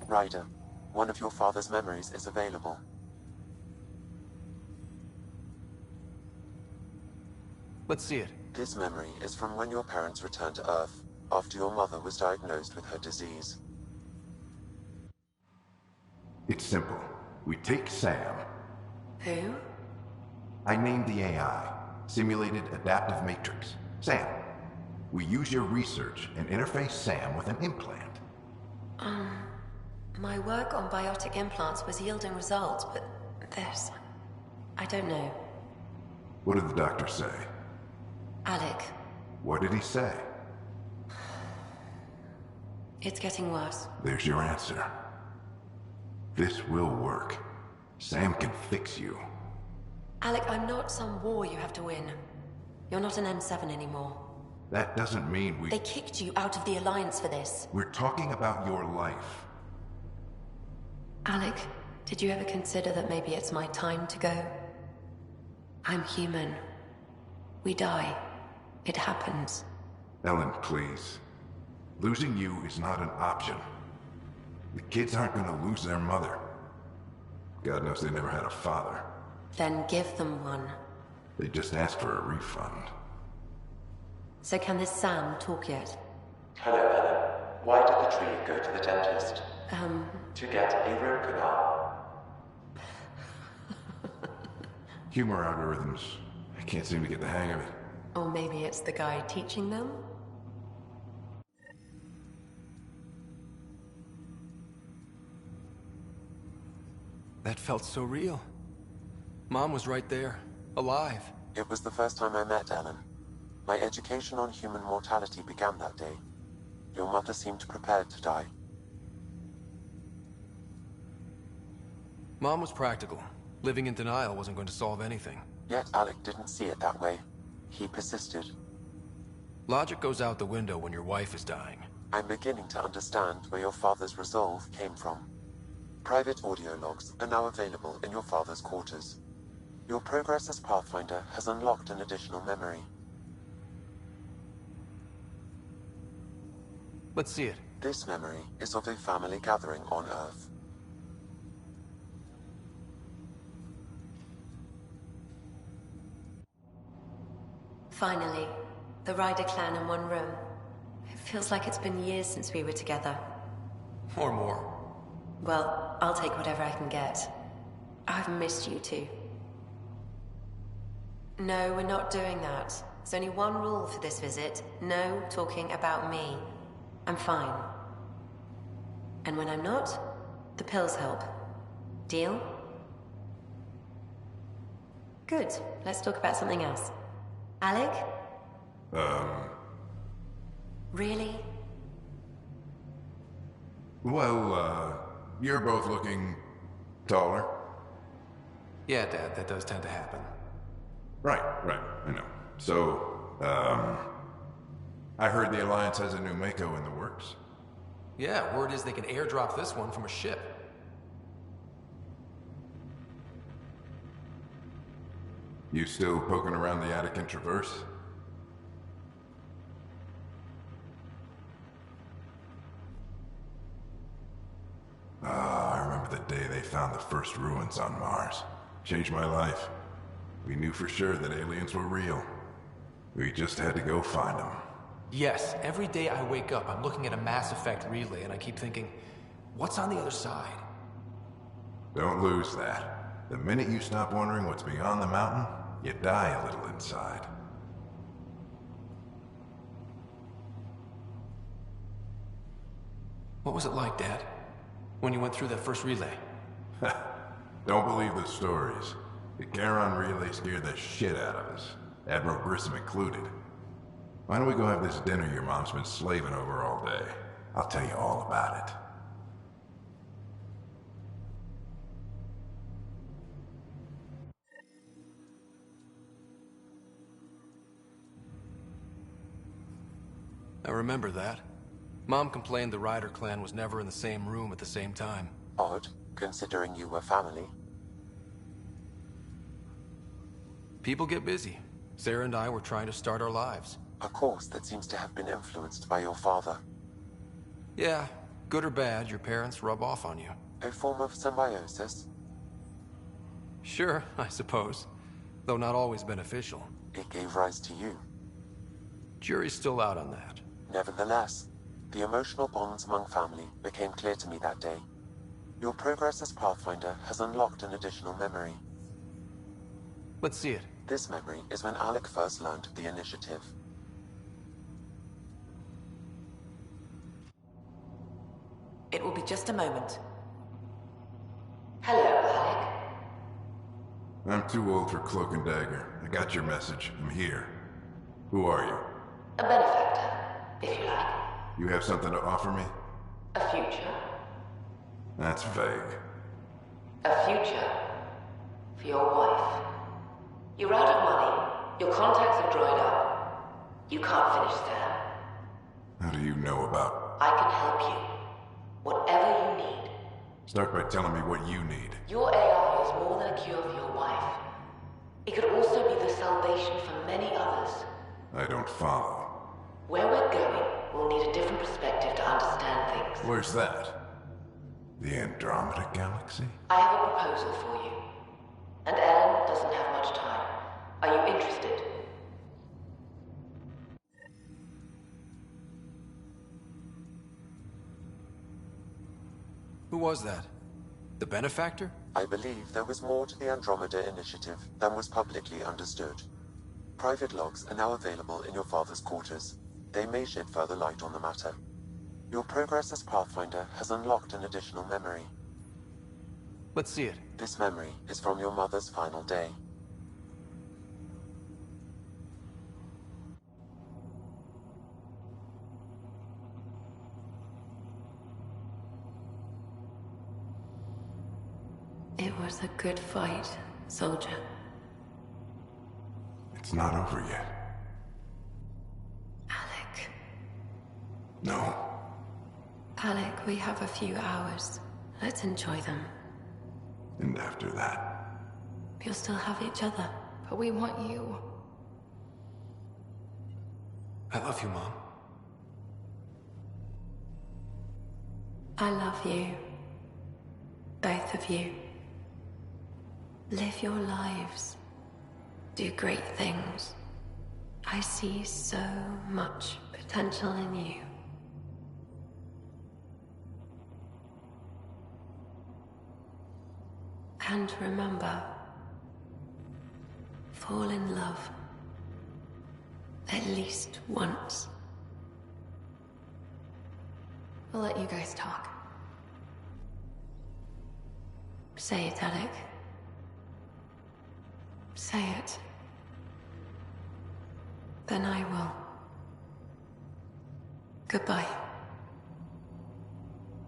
Ryder, one of your father's memories is available. Let's see it. This memory is from when your parents returned to Earth, after your mother was diagnosed with her disease. It's simple. We take Sam. Who? I named the AI, Simulated Adaptive Matrix. Sam. We use your research and interface Sam with an implant. My work on biotic implants was yielding results, but this... I don't know. What did the doctor say? Alec, What did he say? it's getting worse. There's your answer. This will work. Sam can fix you. Alec, I'm not some war you have to win. You're not an M7 anymore. That doesn't mean we... They kicked you out of the Alliance for this. We're talking about your life. Alec, did you ever consider that maybe it's my time to go? I'm human. We die. It happens. Ellen, please. Losing you is not an option. The kids aren't gonna lose their mother. God knows they never had a father. Then give them one. They just asked for a refund. So can this Sam talk yet? Hello, Ellen. Why did the tree go to the dentist? To get a root canal. Humor algorithms. I can't seem to get the hang of it. Or maybe it's the guy teaching them? That felt so real. Mom was right there, alive. It was the first time I met Ellen. My education on human mortality began that day. Your mother seemed prepared to die. Mom was practical. Living in denial wasn't going to solve anything. Yet Alec didn't see it that way. He persisted. Logic goes out the window when your wife is dying. I'm beginning to understand where your father's resolve came from. Private audio logs are now available in your father's quarters. Your progress as Pathfinder has unlocked an additional memory. Let's see it. This memory is of a family gathering on Earth. Finally, the Ryder clan in one room. It feels like it's been years since we were together. Or more. Well, I'll take whatever I can get. I've missed you too. No, we're not doing that. There's only one rule for this visit. No talking about me. I'm fine. And when I'm not, the pills help. Deal? Good. Let's talk about something else. Alec? Really? Well, you're both looking taller. Yeah, Dad, that does tend to happen. Right, I know. So, I heard the Alliance has a new Mako in the works. Yeah, word is they can airdrop this one from a ship. You still poking around the Attican Traverse? I remember the day they found the first ruins on Mars. Changed my life. We knew for sure that aliens were real. We just had to go find them. Yes, every day I wake up, I'm looking at a Mass Effect relay and I keep thinking, what's on the other side? Don't lose that. The minute you stop wondering what's beyond the mountain, you die a little inside. What was it like, Dad? When you went through that first relay? Don't believe the stories. The Charon relay scared the shit out of us. Admiral Grissom included. Why don't we go have this dinner your mom's been slaving over all day? I'll tell you all about it. I remember that. Mom complained the Ryder clan was never in the same room at the same time. Odd, considering you were family. People get busy. Sarah and I were trying to start our lives. A course that seems to have been influenced by your father. Yeah, good or bad, your parents rub off on you. A form of symbiosis? Sure, I suppose. Though not always beneficial. It gave rise to you. Jury's still out on that. Nevertheless, the emotional bonds among family became clear to me that day. Your progress as Pathfinder has unlocked an additional memory. Let's see it. This memory is when Alec first learned of the initiative. It will be just a moment. Hello, Alec. I'm too old for Cloak and Dagger. I got your message. I'm here. Who are you? A benefactor, if you like. You have something to offer me? A future. That's vague. A future. For your wife. You're out of money. Your contacts have dried up. You can't finish Sam. How do you know about... I can help you. Whatever you need. Start by telling me what you need. Your AI is more than a cure for your wife. It could also be the salvation for many others. I don't follow. Where we're going, we'll need a different perspective to understand things. Where's that? The Andromeda Galaxy? I have a proposal for you. And Ellen doesn't have much time. Are you interested? Who was that? The benefactor? I believe there was more to the Andromeda initiative than was publicly understood. Private logs are now available in your father's quarters. They may shed further light on the matter. Your progress as Pathfinder has unlocked an additional memory. Let's see it. This memory is from your mother's final day. It was a good fight, soldier. It's not over yet. Alec. No. Alec, we have a few hours. Let's enjoy them. And after that? You'll still have each other. But we want you. I love you, Mom. I love you. Both of you. Live your lives. Do great things. I see so much potential in you. And remember, fall in love. At least once. We'll let you guys talk. Say it, Alec. Say it. Then I will. Goodbye.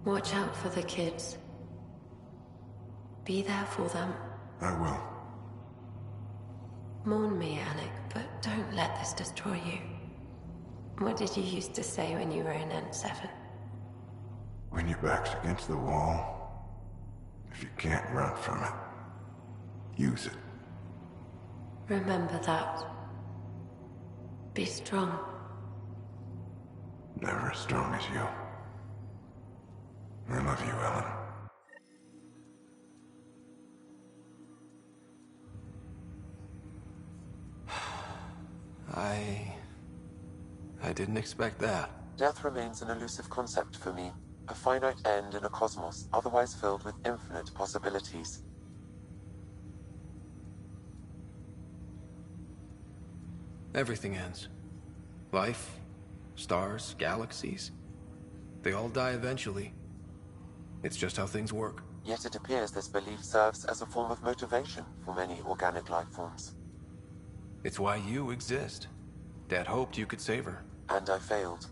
Watch out for the kids. Be there for them. I will. Mourn me, Alec, but don't let this destroy you. What did you used to say when you were in N7? When your back's against the wall, if you can't run from it, use it. Remember that. Be strong. Never as strong as you. I love you, Ellen. I didn't expect that. Death remains an elusive concept for me. A finite end in a cosmos otherwise filled with infinite possibilities. Everything ends. Life, stars, galaxies. They all die eventually. It's just how things work. Yet it appears this belief serves as a form of motivation for many organic life forms. It's why you exist. Dad hoped you could save her. And I failed.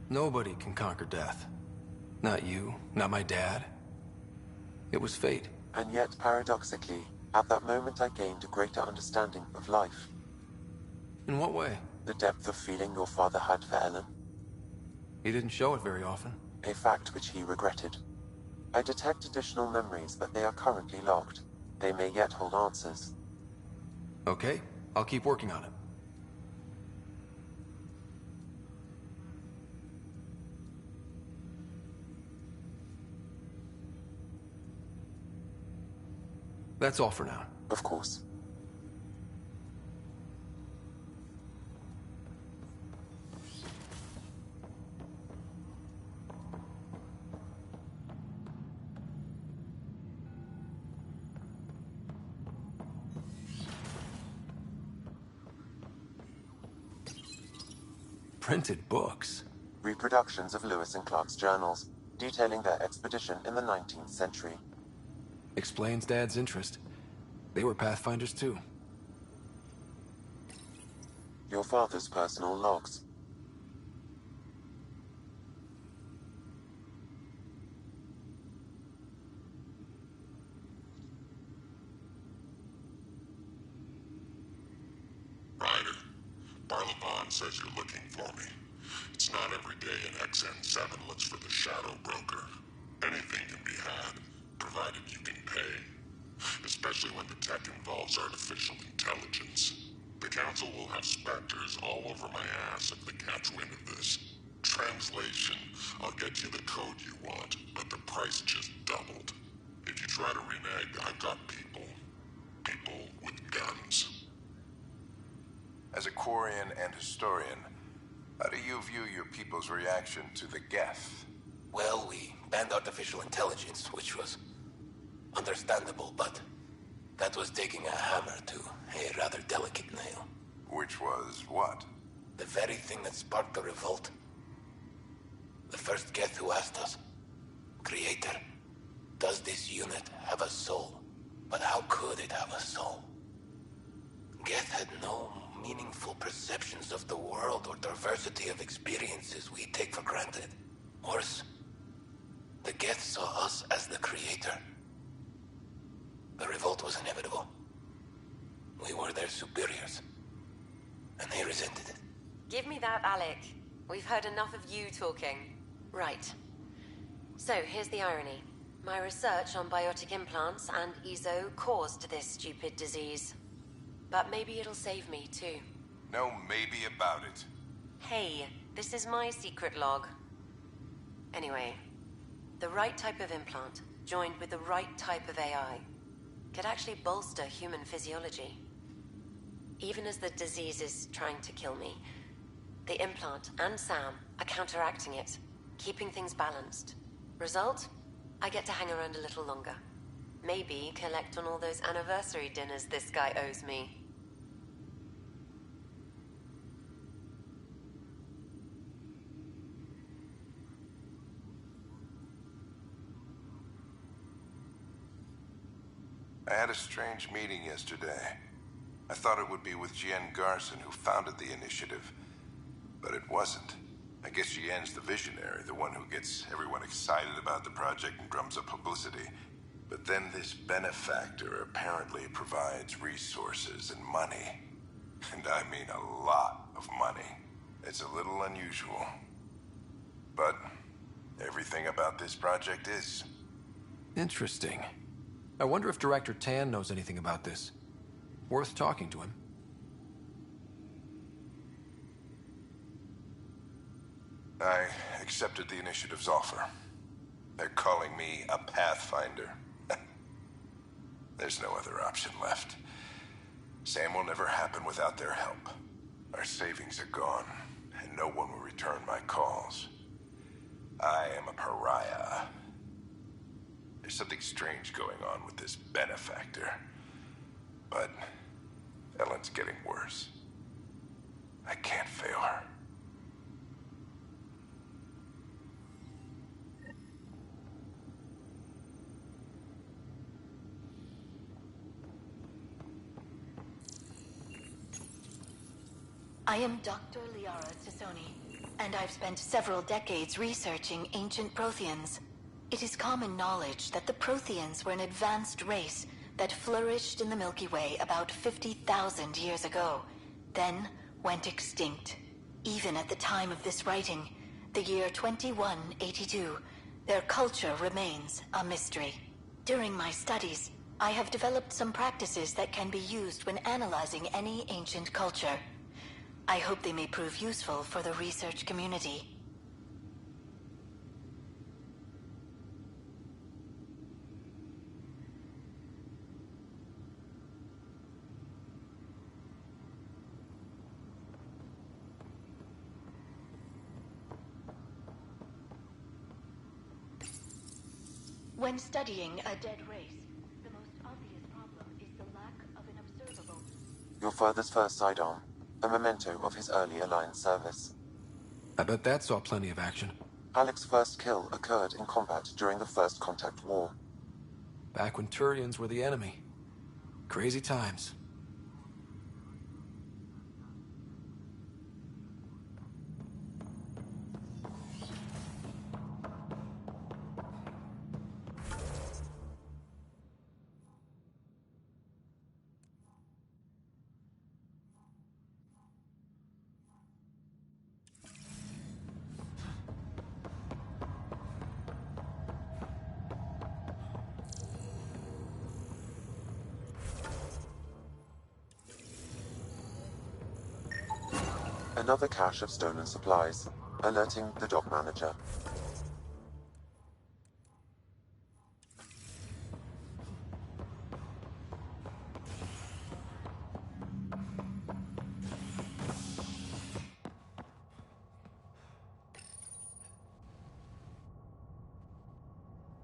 Nobody can conquer death. Not you, not my dad. It was fate. And yet, paradoxically, at that moment I gained a greater understanding of life. In what way? The depth of feeling your father had for Ellen. He didn't show it very often. A fact which he regretted. I detect additional memories, but they are currently locked. They may yet hold answers. Okay, I'll keep working on it. That's all for now. Of course. Printed books. Reproductions of Lewis and Clark's journals, detailing their expedition in the 19th century. Explains Dad's interest. They were Pathfinders too. Your father's personal logs. Ryder, Barlabon says you're looking for me. It's not every day an XN7 looks for the Shadow Broker. Anything can be had, provided you can pay. It's especially when the tech involves artificial intelligence. The Council will have specters all over my ass if they catch wind of this. Translation, I'll get you the code you want, but the price just doubled. If you try to renege, I've got people. People with guns. As a Quarian and historian, how do you view your people's reaction to the Geth? Well, we banned artificial intelligence, which was understandable, but that was taking a hammer to a rather delicate nail. Which was what? The very thing that sparked the revolt. The first Geth who asked us, Creator, does this unit have a soul? But how could it have a soul? Geth had no meaningful perceptions of the world or diversity of experiences we take for granted. Worse, the Geth saw us as the Creator. The revolt was inevitable. We were their superiors, and they resented it. Give me that, Alec. We've heard enough of you talking. Right. So, here's the irony. My research on biotic implants and EZO caused this stupid disease. But maybe it'll save me, too. No maybe about it. Hey, this is my secret log. Anyway, the right type of implant, joined with the right type of AI, could actually bolster human physiology. Even as the disease is trying to kill me, the implant and Sam are counteracting it, keeping things balanced. Result? I get to hang around a little longer. Maybe collect on all those anniversary dinners this guy owes me. I had a strange meeting yesterday. I thought it would be with Jien Garson, who founded the initiative, but it wasn't. I guess Jien's the visionary, the one who gets everyone excited about the project and drums up publicity. But then this benefactor apparently provides resources and money. And I mean a lot of money. It's a little unusual. But everything about this project is. Interesting. I wonder if Director Tan knows anything about this. Worth talking to him. I accepted the initiative's offer. They're calling me a Pathfinder. There's no other option left. Sam will never happen without their help. Our savings are gone, and no one will return my calls. I am a pariah. There's something strange going on with this benefactor. But Ellen's getting worse. I can't fail her. I am Dr. Liara Sassoni, and I've spent several decades researching ancient Protheans. It is common knowledge that the Protheans were an advanced race that flourished in the Milky Way about 50,000 years ago, then went extinct. Even at the time of this writing, the year 2182, their culture remains a mystery. During my studies, I have developed some practices that can be used when analyzing any ancient culture. I hope they may prove useful for the research community. When studying a dead race, the most obvious problem is the lack of an observable. Your father's first sidearm, a memento of his early Alliance service. I bet that saw plenty of action. Alec's first kill occurred in combat during the First Contact War. Back when Turians were the enemy. Crazy times. Another cache of stolen supplies, alerting the dock manager.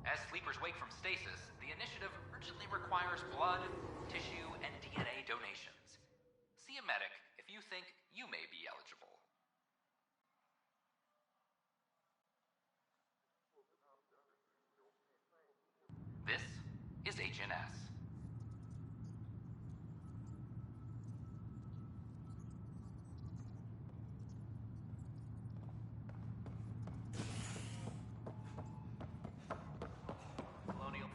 As sleepers wake from stasis, the initiative urgently requires blood, tissue, and DNA donations. See a medic if you think you may be eligible. This is HNS. Colonial.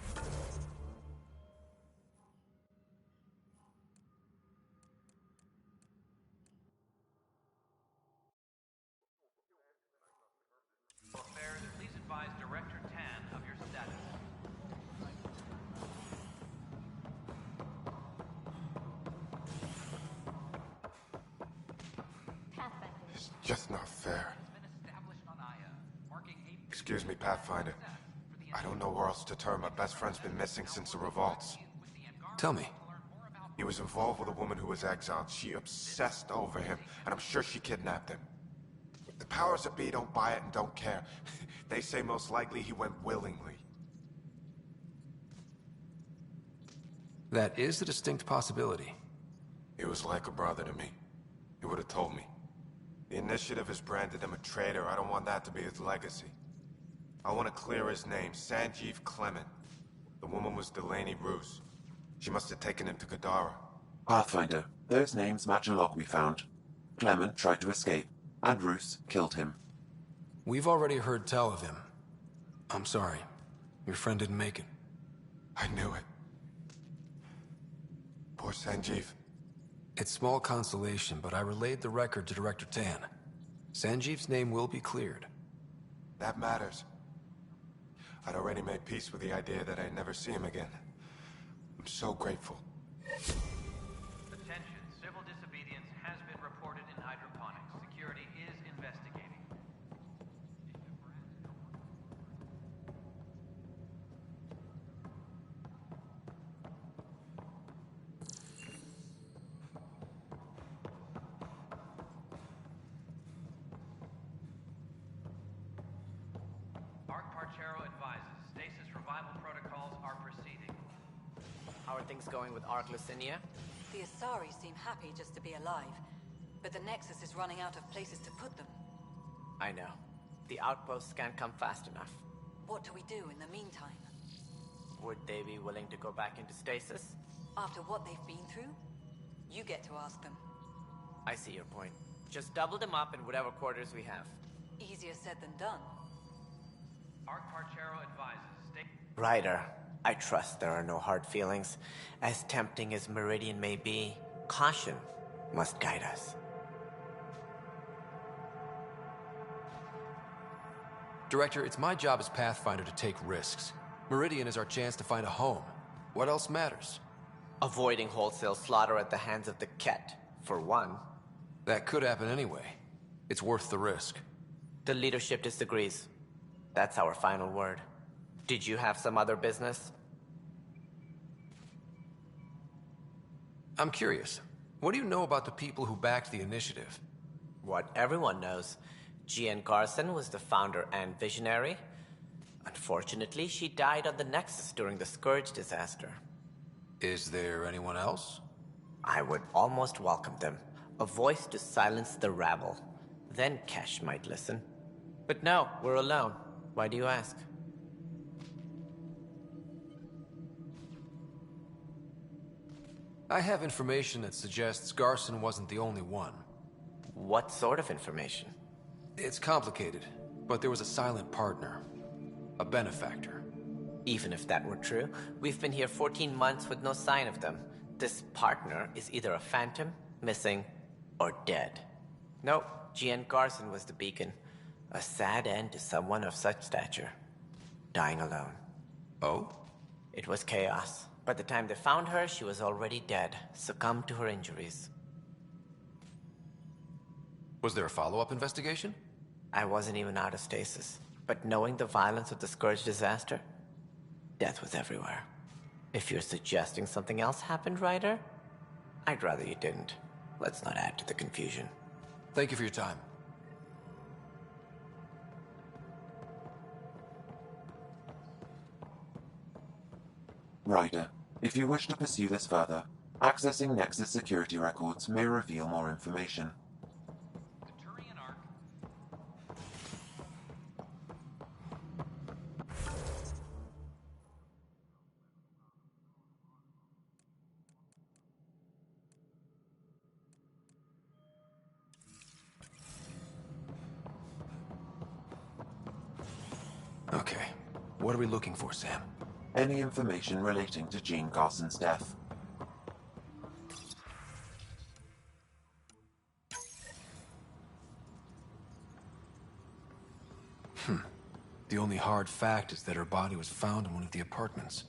Affairs, please advise Director Tan of your status. It's just not fair. Excuse me, Pathfinder. I don't know where else to turn. My best friend's been missing since the revolts. Tell me. He was involved with a woman who was exiled. She obsessed over him, and I'm sure she kidnapped him. The powers that be don't buy it and don't care. They say most likely he went willingly. That is a distinct possibility. He was like a brother to me. He would have told me. The Initiative has branded him a traitor. I don't want that to be his legacy. I want to clear his name, Sanjeev Clement. The woman was Delaney Roos. She must have taken him to Kadara. Pathfinder, those names match a log we found. Clement tried to escape, and Roos killed him. We've already heard tell of him. I'm sorry. Your friend didn't make it. I knew it. Poor Sanjeev. It's small consolation, but I relayed the record to Director Tan. Sanjeev's name will be cleared. That matters. I'd already made peace with the idea that I'd never see him again. I'm so grateful. Attention, civil disobedience has been reported in hydroponics. Security is investigating. Parchero advises stasis revival protocols are proceeding. How are things going with Ark Lucinia? The Asari seem happy just to be alive, but the Nexus is running out of places to put them. I know. The outposts can't come fast enough. What do we do in the meantime? Would they be willing to go back into stasis? After what they've been through? You get to ask them. I see your point. Just double them up in whatever quarters we have. Easier said than done. Ark Parchero advises Ryder, I trust there are no hard feelings. As tempting as Meridian may be, caution must guide us. Director, it's my job as Pathfinder to take risks. Meridian is our chance to find a home. What else matters? Avoiding wholesale slaughter at the hands of the Ket, for one. That could happen anyway. It's worth the risk. The leadership disagrees. That's our final word. Did you have some other business? I'm curious. What do you know about the people who backed the initiative? What everyone knows. Jean Garson was the founder and visionary. Unfortunately, she died on the Nexus during the Scourge disaster. Is there anyone else? I would almost welcome them. A voice to silence the rabble. Then Kesh might listen. But no, we're alone. Why do you ask? I have information that suggests Garson wasn't the only one. What sort of information? It's complicated, but there was a silent partner. A benefactor. Even if that were true, we've been here 14 months with no sign of them. This partner is either a phantom, missing, or dead. Nope, Jean Garson was the beacon. A sad end to someone of such stature. Dying alone. Oh? It was chaos. By the time they found her, she was already dead, succumbed to her injuries. Was there a follow-up investigation? I wasn't even out of stasis. But knowing the violence of the Scourge disaster, death was everywhere. If you're suggesting something else happened, Ryder, I'd rather you didn't. Let's not add to the confusion. Thank you for your time. Ryder, if you wish to pursue this further, accessing Nexus security records may reveal more information. Okay. What are we looking for, Sam? Any information relating to Jean Carson's death. The only hard fact is that her body was found in one of the apartments.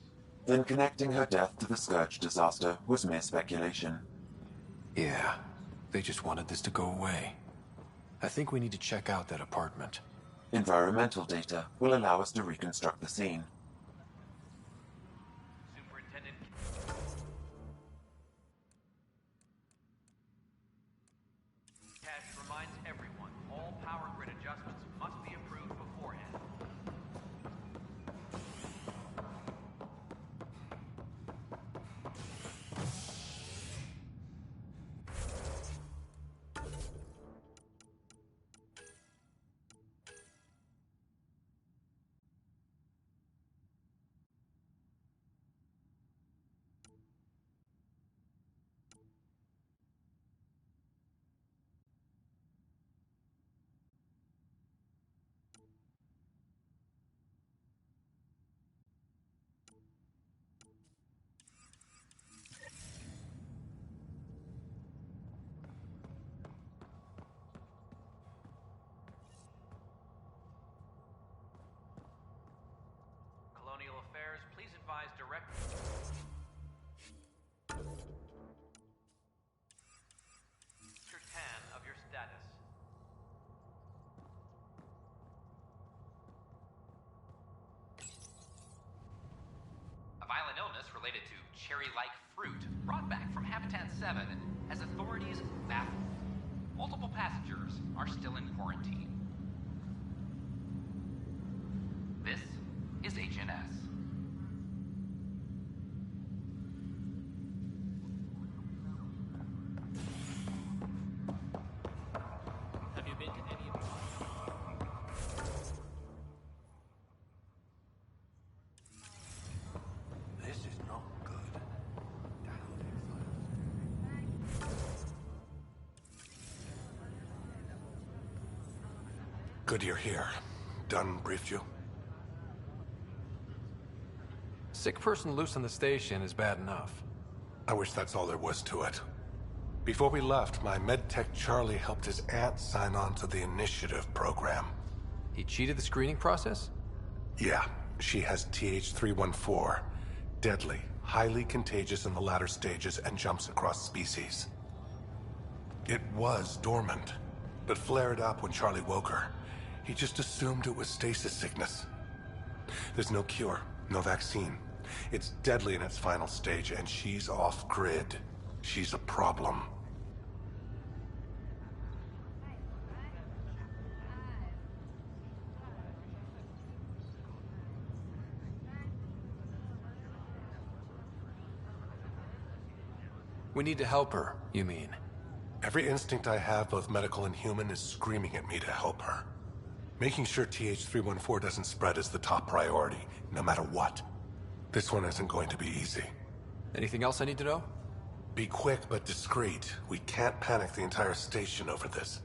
Then connecting her death to the Scourge disaster was mere speculation. Yeah, they just wanted this to go away. I think we need to check out that apartment. Environmental data will allow us to reconstruct the scene. Superintendent. Cash reminds everyone, all power grid adjustments must be approved beforehand. Colonial Affairs, please advise direct... Sector 10 of your status. A violent illness related to cherry-like fruit brought back from Habitat 7 has authorities baffled. Multiple passengers are still in quarantine. This is HNS. Have you been to any of the... This is not good. Good you're here. Dunn briefed you? Sick person loose on the station is bad enough. I wish that's all there was to it. Before we left, my medtech Charlie helped his aunt sign on to the initiative program. He cheated the screening process? Yeah, she has TH314. Deadly, highly contagious in the latter stages and jumps across species. It was dormant, but flared up when Charlie woke her. He just assumed it was stasis sickness. There's no cure, no vaccine. It's deadly in its final stage, and she's off-grid. She's a problem. We need to help her, you mean? Every instinct I have, both medical and human, is screaming at me to help her. Making sure TH314 doesn't spread is the top priority, no matter what. This one isn't going to be easy. Anything else I need to know? Be quick but discreet. We can't panic the entire station over this.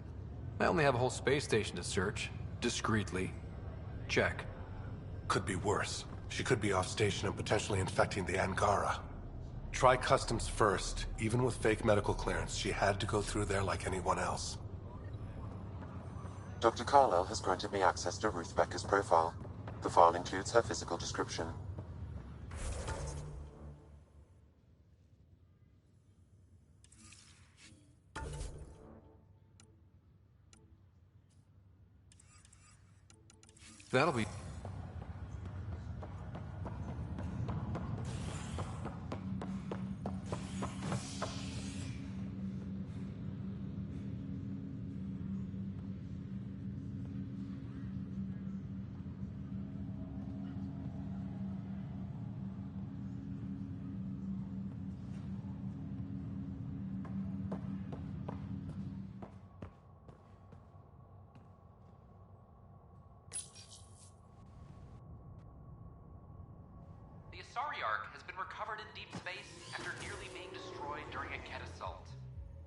I only have a whole space station to search. Discreetly. Check. Could be worse. She could be off station and potentially infecting the Angara. Try customs first. Even with fake medical clearance, she had to go through there like anyone else. Dr. Carlyle has granted me access to Ruth Becker's profile. The file includes her physical description. That'll be... The Asari Ark has been recovered in deep space after nearly being destroyed during a Ket assault.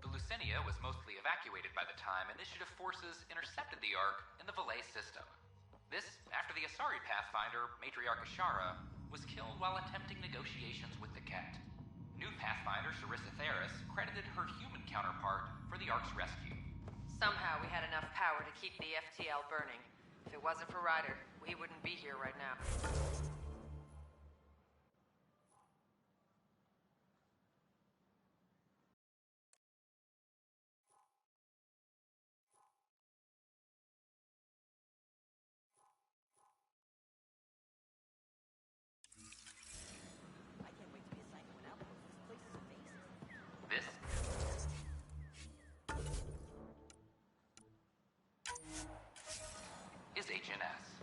The Lucinia was mostly evacuated by the time Initiative forces intercepted the Ark in the Valet system. This after the Asari Pathfinder, Matriarch Ashara, was killed while attempting negotiations with the Ket. New Pathfinder Sarissa Theris credited her human counterpart for the Ark's rescue. Somehow we had enough power to keep the FTL burning. If it wasn't for Ryder, we wouldn't be here right now. This is HNS.